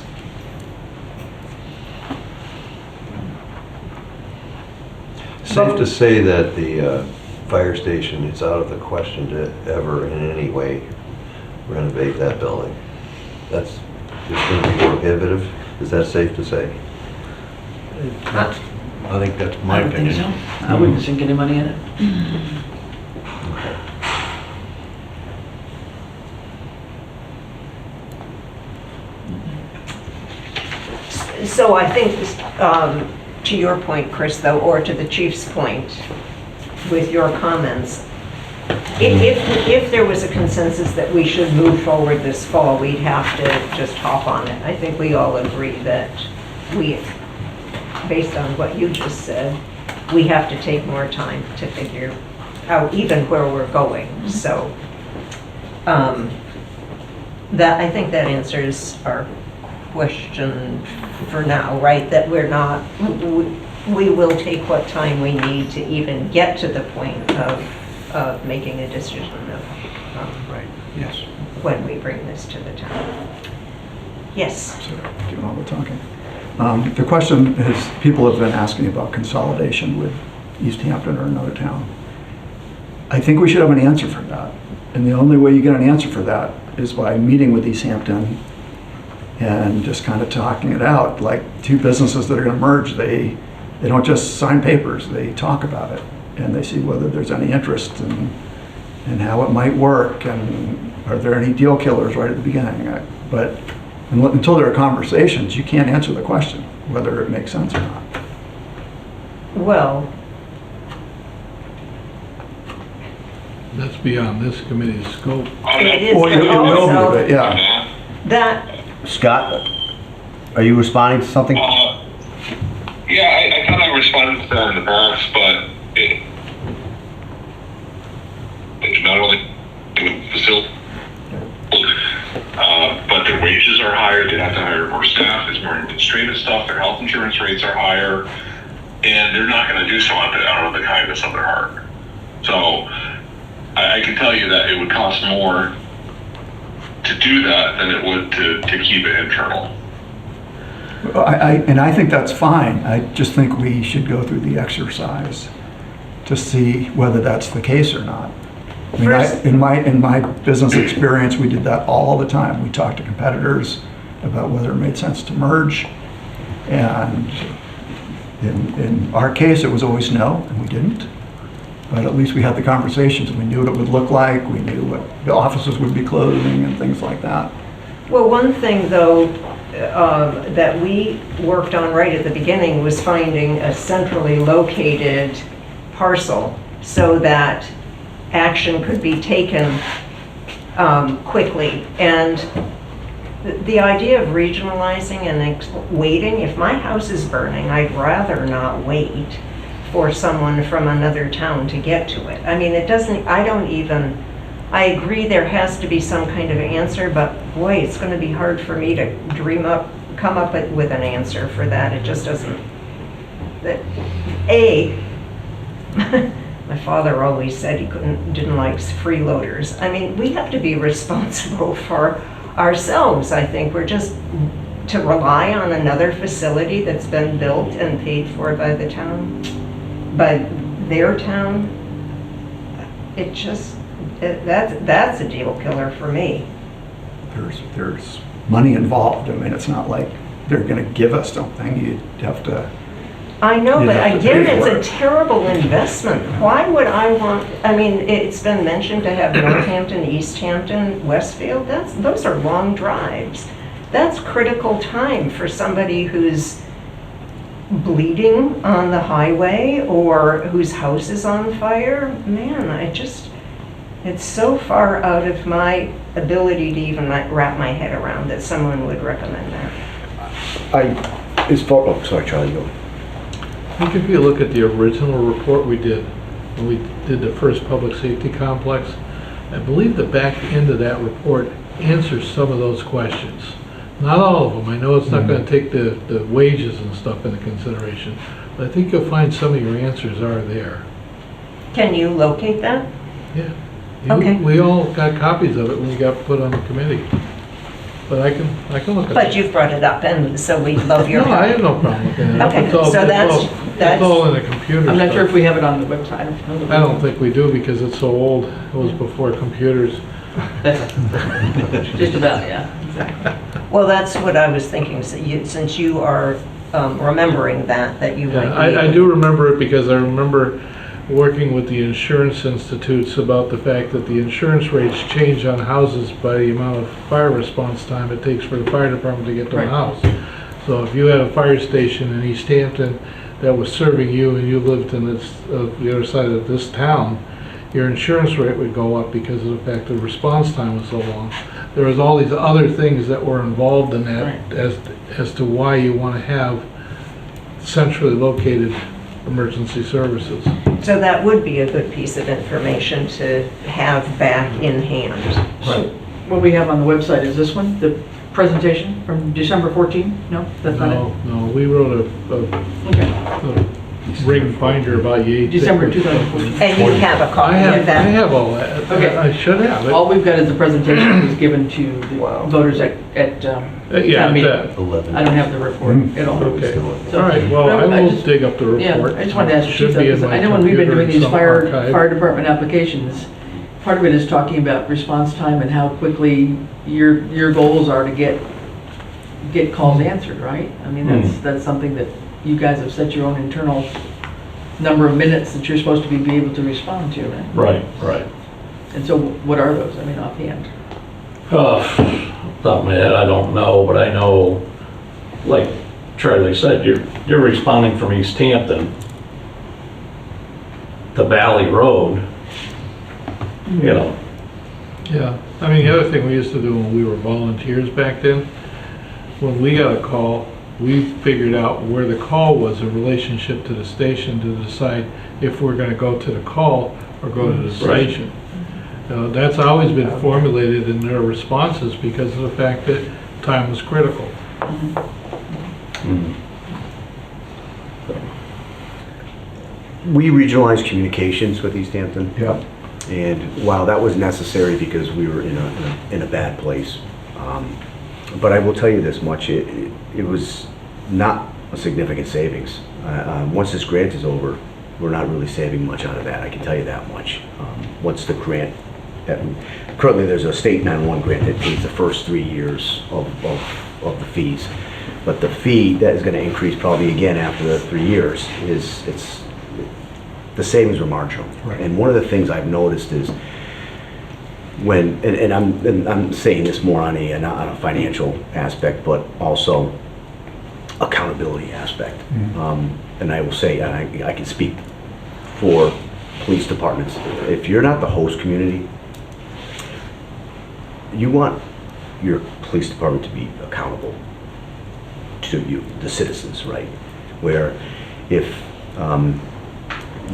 Safe to say that the fire station, it's out of the question to ever in any way renovate that building. That's just going to be prohibitive. Is that safe to say? I think that's my I don't think opinion. so. I wouldn't sink any money in it. So I think, to your point, Chris, though, or to the chief's point, with your comments, if there was a consensus that we should move forward this fall, we'd have to just hop on it. I think we all agree that based on what you just said, we have to take more time to figure out even where we're going. So I think that answers our question for now, right? That we will take what time we need to even get to the point of making a decision of Right, yes. when we bring this to the town. Yes. So, doing all the talking. The question is, people have been asking about consolidation with East Hampton or another town. I think we should have an answer for that. And the only way you get an answer for that is by meeting with East Hampton and just kind of talking it out. Like two businesses that are going to merge, they don't just sign papers, they talk about it. And they see whether there's any interest and how it might work, and are there any deal killers right at the beginning. But until there are conversations, you can't answer the question whether it makes sense or not. Well, That's beyond this committee's scope. it is, Well, it but will be, also but yeah. that, Scott, are you responding to something? Yeah, I thought I responded to that in the past, but it's not only the facility, but their wages are higher, they have to hire more staff, there's more administrative stuff, their health insurance rates are higher, and they're not gonna do so out of the kindness of their heart. So I can tell you that it would cost more to do that than it would to keep it internal. And I think that's fine. I just think we should go through the exercise to see whether that's the case or not. I mean, First- in my business experience, we did that all the time. We talked to competitors about whether it made sense to merge. And in our case, it was always no, and we didn't. But at least we had the conversations, and we knew what it would look like. We knew what the offices would be closing and things like that. Well, one thing though, that we worked on right at the beginning was finding a centrally located parcel so that action could be taken quickly. And the idea of regionalizing and waiting, if my house is burning, I'd rather not wait for someone from another town to get to it. I mean, it doesn't, I agree there has to be some kind of answer, but boy, it's going to be hard for me to come up with an answer for that. It just doesn't, my father always said he didn't like freeloaders. I mean, we have to be responsible for ourselves. I think we're just to rely on another facility that's been built and paid for by the town, by their town. It just, that's a deal killer for me. There's money involved. I mean, it's not like they're going to give us something. You'd have to. I know, You'd but have to again, pay it's for a it. terrible investment. Why would I want, I mean, it's been mentioned to have Northampton, East Hampton, Westfield. Those are long drives. That's critical time for somebody who's bleeding on the highway or whose house is on fire. Man, it's so far out of my ability to even wrap my head around that someone would recommend that. Oh, sorry, Charlie, go. I think if you look at the original report we did, when we did the first public safety complex, I believe the back end of that report answers some of those questions. Not all of them. I know it's not going to take the wages and stuff into consideration, but I think you'll find some of your answers are there. Can you locate that? Yeah. Okay. We all got copies of it when we got put on the committee. But I can look at it. But you've brought it up, and so we love your. No, I have no problem looking at it. Okay, It's all- so it's all in the computer I'm not sure stuff. if we have it on the website. I don't know that we I don't think we do because it's so old. It was before computers. Just about, yeah, exactly. Well, that's what I was thinking, so since you are remembering that you might Yeah, be. I do remember it because I remember working with the insurance institutes about the fact that the insurance rates change on houses by the amount of fire response time it takes for the fire department to get to a Right. house. So if you had a fire station in East Hampton that was serving you and you lived in the other side of this town, your insurance rate would go up because of the fact the response time was so long. There was all these other things that were involved in that as to why you want to have centrally located emergency services. So that would be a good piece of information to have back in hand. Right. What we have on the website is this one, the presentation from December 14? No, that's not it? No, we wrote Okay. a ring binder about Yates. December 2014. And you have a I copy of have that? all that. Okay. I should have it. All we've got is the presentation that was given to the Wow. voters at Yeah, town meeting. that. 11. I don't have the report at all. Okay. So- All right, well, No, I will just- dig up the report. Yeah, I just wanted to ask the Should chief, be in because my I know when we've been computer doing in these some fire archive. department applications, part of it is talking about response time and how quickly your goals are to get calls answered, right? I mean, that's something that you guys have set your own internal number of minutes that you're supposed to be able to respond to, right? Right. And so what are those, I mean, offhand? Off the top of my head, I don't know, but I know, like Charlie said, you're responding from East Hampton to Valley Road, you know. Yeah, I mean, the other thing we used to do when we were volunteers back then, when we got a call, we figured out where the call was in relationship to the station to decide if we're gonna go to the call or go to the Right. station. That's always been formulated in their responses because of the fact that time was critical. We regionalized communications with East Hampton. Yeah. And while that was necessary because we were in a bad place, but I will tell you this much, it was not a significant savings. Once this grant is over, we're not really saving much out of that, I can tell you that much. Once the grant, currently there's a state 911 grant that pays the first 3 years of the fees. But the fee that is gonna increase probably again after the 3 years the savings are marginal. Right. And one of the things I've noticed is when, and I'm saying this more on a financial aspect, but also accountability aspect. And I will say, and I can speak for police departments, if you're not the host community, you want your police department to be accountable to you, the citizens, right? Where if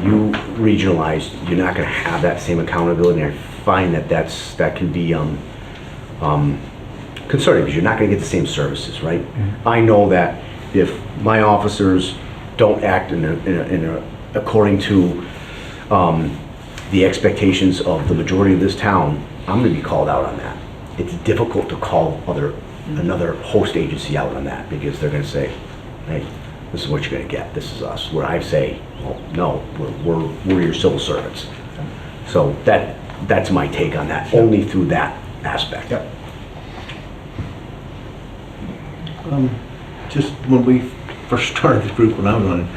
you regionalize, you're not going to have that same accountability. And I find that that can be concerning because you're not going to get the same services, right? I know that if my officers don't act according to the expectations of the majority of this town, I'm going to be called out on that. It's difficult to call another host agency out on that because they're going to say, hey, this is what you're going to get. This is us. Where I say, well, no, we're your civil servants. So that's my take on that, only through that aspect. Yep. Just when we first started the group when I was on it,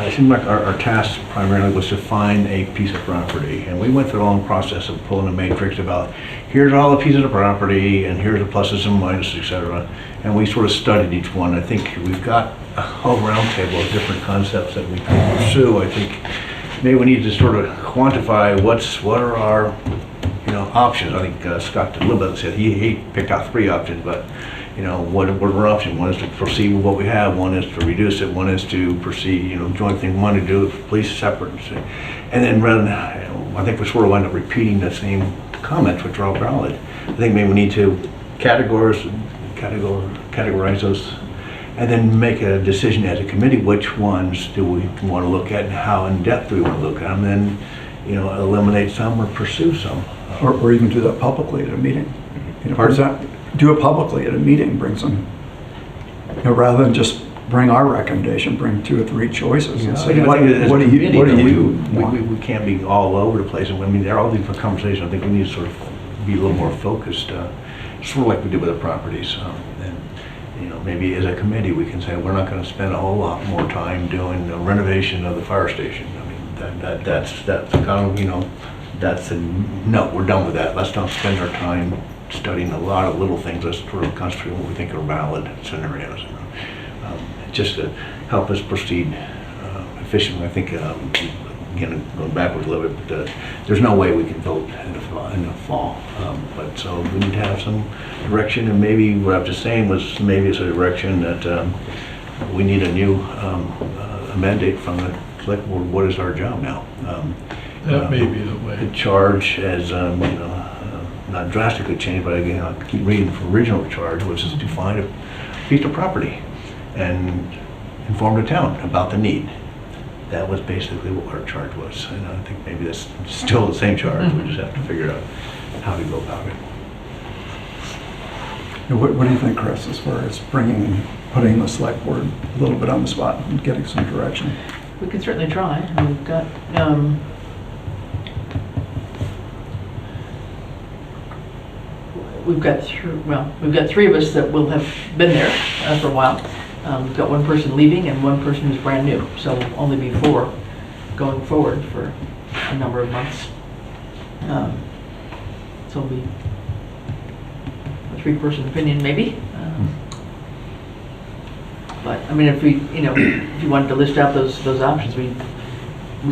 it seemed like our task primarily was to find a piece of property. And we went through a long process of pulling a matrix about here's all the pieces of property and here's the pluses and minuses, etc. And we sort of studied each one. I think we've got a whole round table of different concepts that we can pursue. I think maybe we need to sort of quantify what are our options. I think Scott did a little bit, said he picked out 3 options, but what are our options? One is to proceed with what we have, one is to reduce it, one is to proceed, joint thing, one to do it for police separate. And then I think we sort of wind up repeating the same comments, which are all valid. I think maybe we need to categorize those and then make a decision as a committee, which ones do we want to look at and how in depth do we want to look at them, and then, eliminate some or pursue some. Or even do that publicly at a meeting. Do it publicly at a meeting, bring some, rather than just bring our recommendation, bring 2 or 3 choices. And say, what do you want? We can't be all over the place. I mean, there are all these different conversations. I think we need to sort of be a little more focused, sort of like we did with the properties. And maybe as a committee, we can say we're not going to spend a whole lot more time doing the renovation of the fire station. I mean, that's kind of, that's a no. We're done with that. Let's not spend our time studying a lot of little things. Let's sort of concentrate on what we think are valid scenarios. Just to help us proceed efficiently. I think, again, going backwards a little bit, but there's no way we can vote in the fall. But so we need to have some direction, and maybe what I was just saying was maybe it's a direction that we need a new mandate from the select board. What is our job now? That may be the way. The charge as, not drastically changed, but again, I'll keep reading from original charge, which is to find a piece of property and inform the town about the need. That was basically what our charge was. And I think maybe that's still the same charge. We just have to figure out how to go about it. What do you think, Chris, as far as putting the select board a little bit on the spot and getting some direction? We can certainly try. We've got, we've got 3 of us that will have been there for a while. We've got 1 person leaving and 1 person who's brand new, so we'll only be 4 going forward for a number of months. So it'll be a 3-person opinion maybe. But I mean, if you wanted to list out those options, we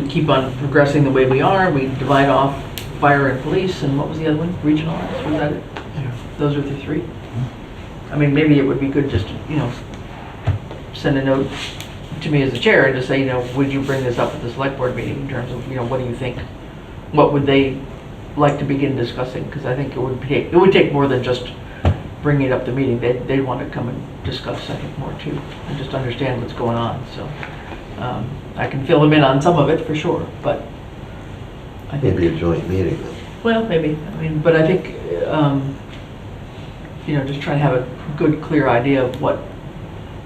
keep on progressing the way we are. We divide off fire and police, and what was the other one? Regionalize, was that it? Yeah. Those are the 3. I mean, maybe it would be good just to, send a note to me as the chair and just say, would you bring this up at the select board meeting in terms of, what do you think? What would they like to begin discussing? Because I think it would take more than just bringing it up the meeting. They'd want to come and discuss, I think, more too, and just understand what's going on. So I can fill them in on some of it for sure, but I think maybe a joint meeting then. Well, maybe. I mean, but I think just trying to have a good, clear idea of what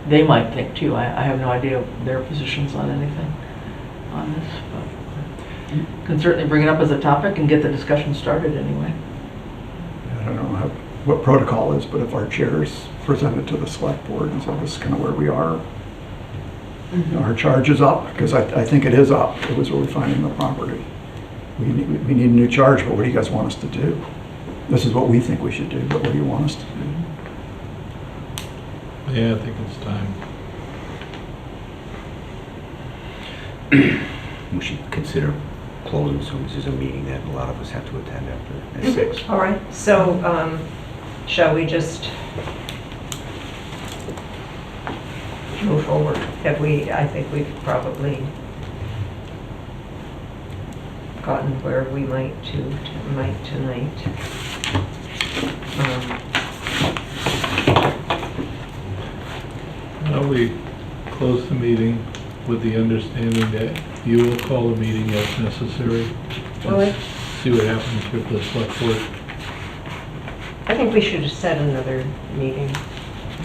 they might think too. I have no idea of their positions on anything. on this, but can certainly bring it up as a topic and get the discussion started anyway. I don't know what protocol is, but if our chairs present it to the select board and so this is kind of where we are, you know, our charge is up, because I think it is up. It was really finding the property. We need a new charge, but what do you guys want us to do? This is what we think we should do, but what do you want us to do? Yeah, I think it's time. We should consider closing, so this is a meeting that a lot of us have to attend after at 6. All right, so shall we just move forward? I think we've probably gotten where we might tonight. Well, we close the meeting with the understanding that you will call a meeting as necessary. Well, And see what happens with the select board. I think we should set another meeting.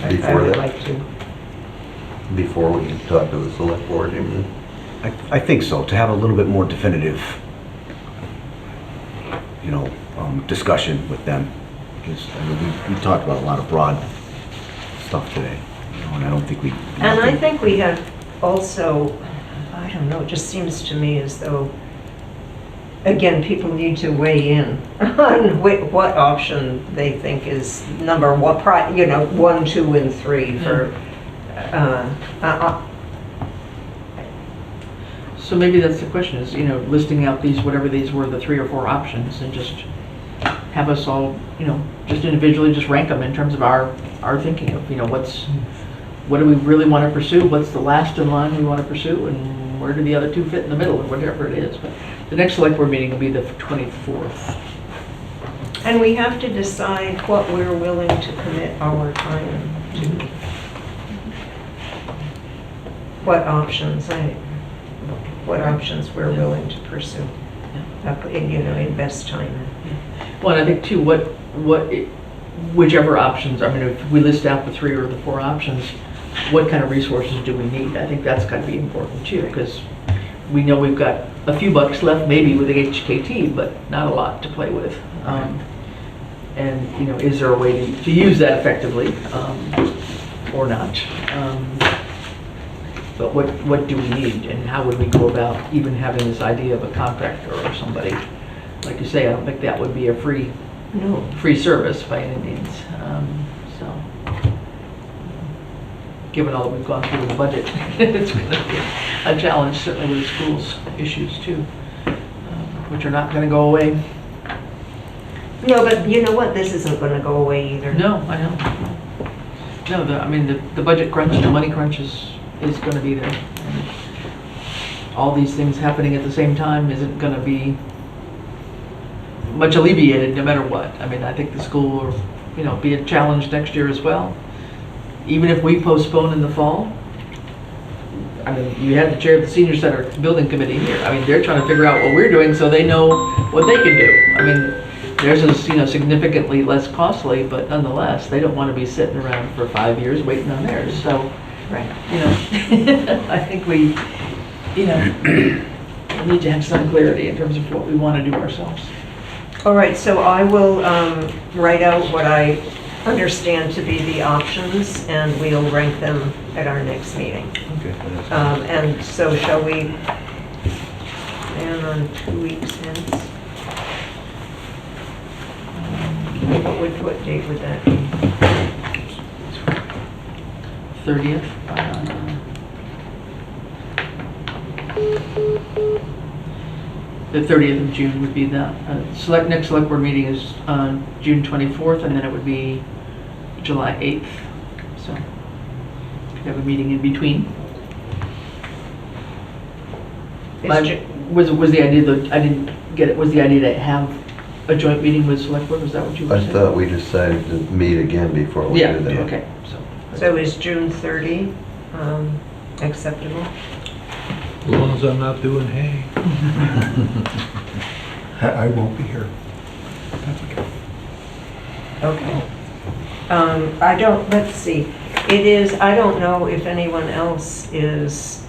I Before would that? like to. Before we can talk to the select board, you mean? I think so, to have a little bit more definitive, you know, discussion with them. Because, I mean, we talked about a lot of broad stuff today, you know, and I don't think we... And I think we have also, I don't know, it just seems to me as though, again, people need to weigh in on what option they think is number one, 1, 2, and 3 for, So maybe that's the question is, you know, listing out these, whatever these were, the 3 or 4 options, and just have us all, you know, just individually just rank them in terms of our thinking of, you know, what do we really want to pursue, what's the last in line we want to pursue, and where do the other 2 fit in the middle, or whatever it is. But the next select board meeting will be the 24th. and we have to decide what we're willing to commit our time to. What options we're willing to pursue. Invest time in. Well, and I think too, whichever options, I mean, if we list out the 3 or the 4 options, what kind of resources do we need? I think that's got to be important too, because we know we've got a few bucks left maybe with the HKT, but not a lot to play with. And, you know, is there a way to use that effectively or not? But what do we need, and how would we go about even having this idea of a contractor or somebody? Like you say, I don't think that would be a free service by any means. So, given all that we've gone through with the budget, it's going to be a challenge, certainly with the schools' issues too, which are not going to go away. No, but you know what? This isn't going to go away either. No, I know. No, I mean, the budget crunch, the money crunch is going to be there. And all these things happening at the same time isn't going to be much alleviated no matter what. I mean, I think the school will, you know, be a challenge next year as well. Even if we postpone in the fall, I mean, you had the chair of the senior center building committee here. I mean, they're trying to figure out what we're doing so they know what they can do. I mean, theirs is, you know, significantly less costly, but nonetheless, they don't want to be sitting around for 5 years waiting on theirs. So, Right. you know, I think we, you know, need to have some clarity in terms of what we want to do ourselves. All right, so I will write out what I understand to be the options, and we'll rank them at our next meeting. Okay. And so shall we plan on 2 weeks hence? What date would that be? 30th. The 30th of June would be the next select board meeting is June 24th, and then it would be July 8th. So we have a meeting in between. Was the idea that I didn't get it? Was the idea to have a joint meeting with select board? Was that what you were I saying? thought we decided to meet again before we did that. Okay. So is June 30 acceptable? As long as I'm not doing hay. I won't be here. That's okay. Okay. Let's see. I don't know if anyone else is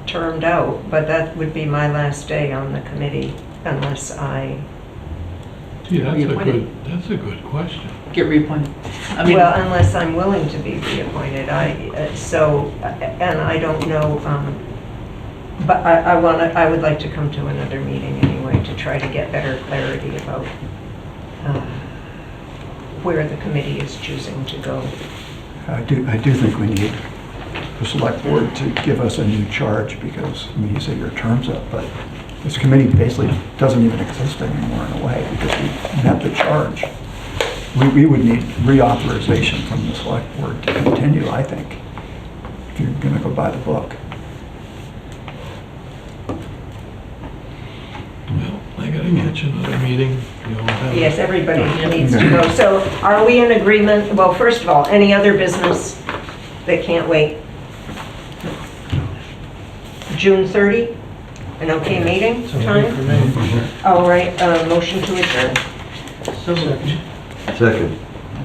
termed out, but that would be my last day on the committee unless I, Gee, Reappointed. that's a good question. Get reappointed. I mean, well, unless I'm willing to be reappointed. And I don't know, but I would like to come to another meeting anyway to try to get better clarity about where the committee is choosing to go. I do think we need the select board to give us a new charge because, I mean, you say your term's up, but this committee basically doesn't even exist anymore in a way because we met the charge. We would need reauthorization from the select board to continue, I think, if you're gonna go by the book. Well, I gotta catch another meeting. You'll have- Yes, everybody needs to go. So are we in agreement? Well, first of all, any other business that can't wait? June 30? An okay meeting So time? for me. All right, motion to adjourn. so moved. Second.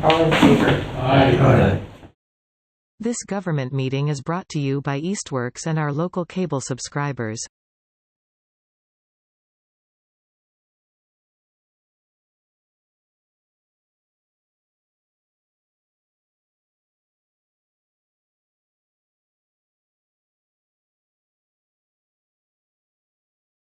All in favor? Aye. This government meeting is brought to you by Eastworks and our local cable subscribers.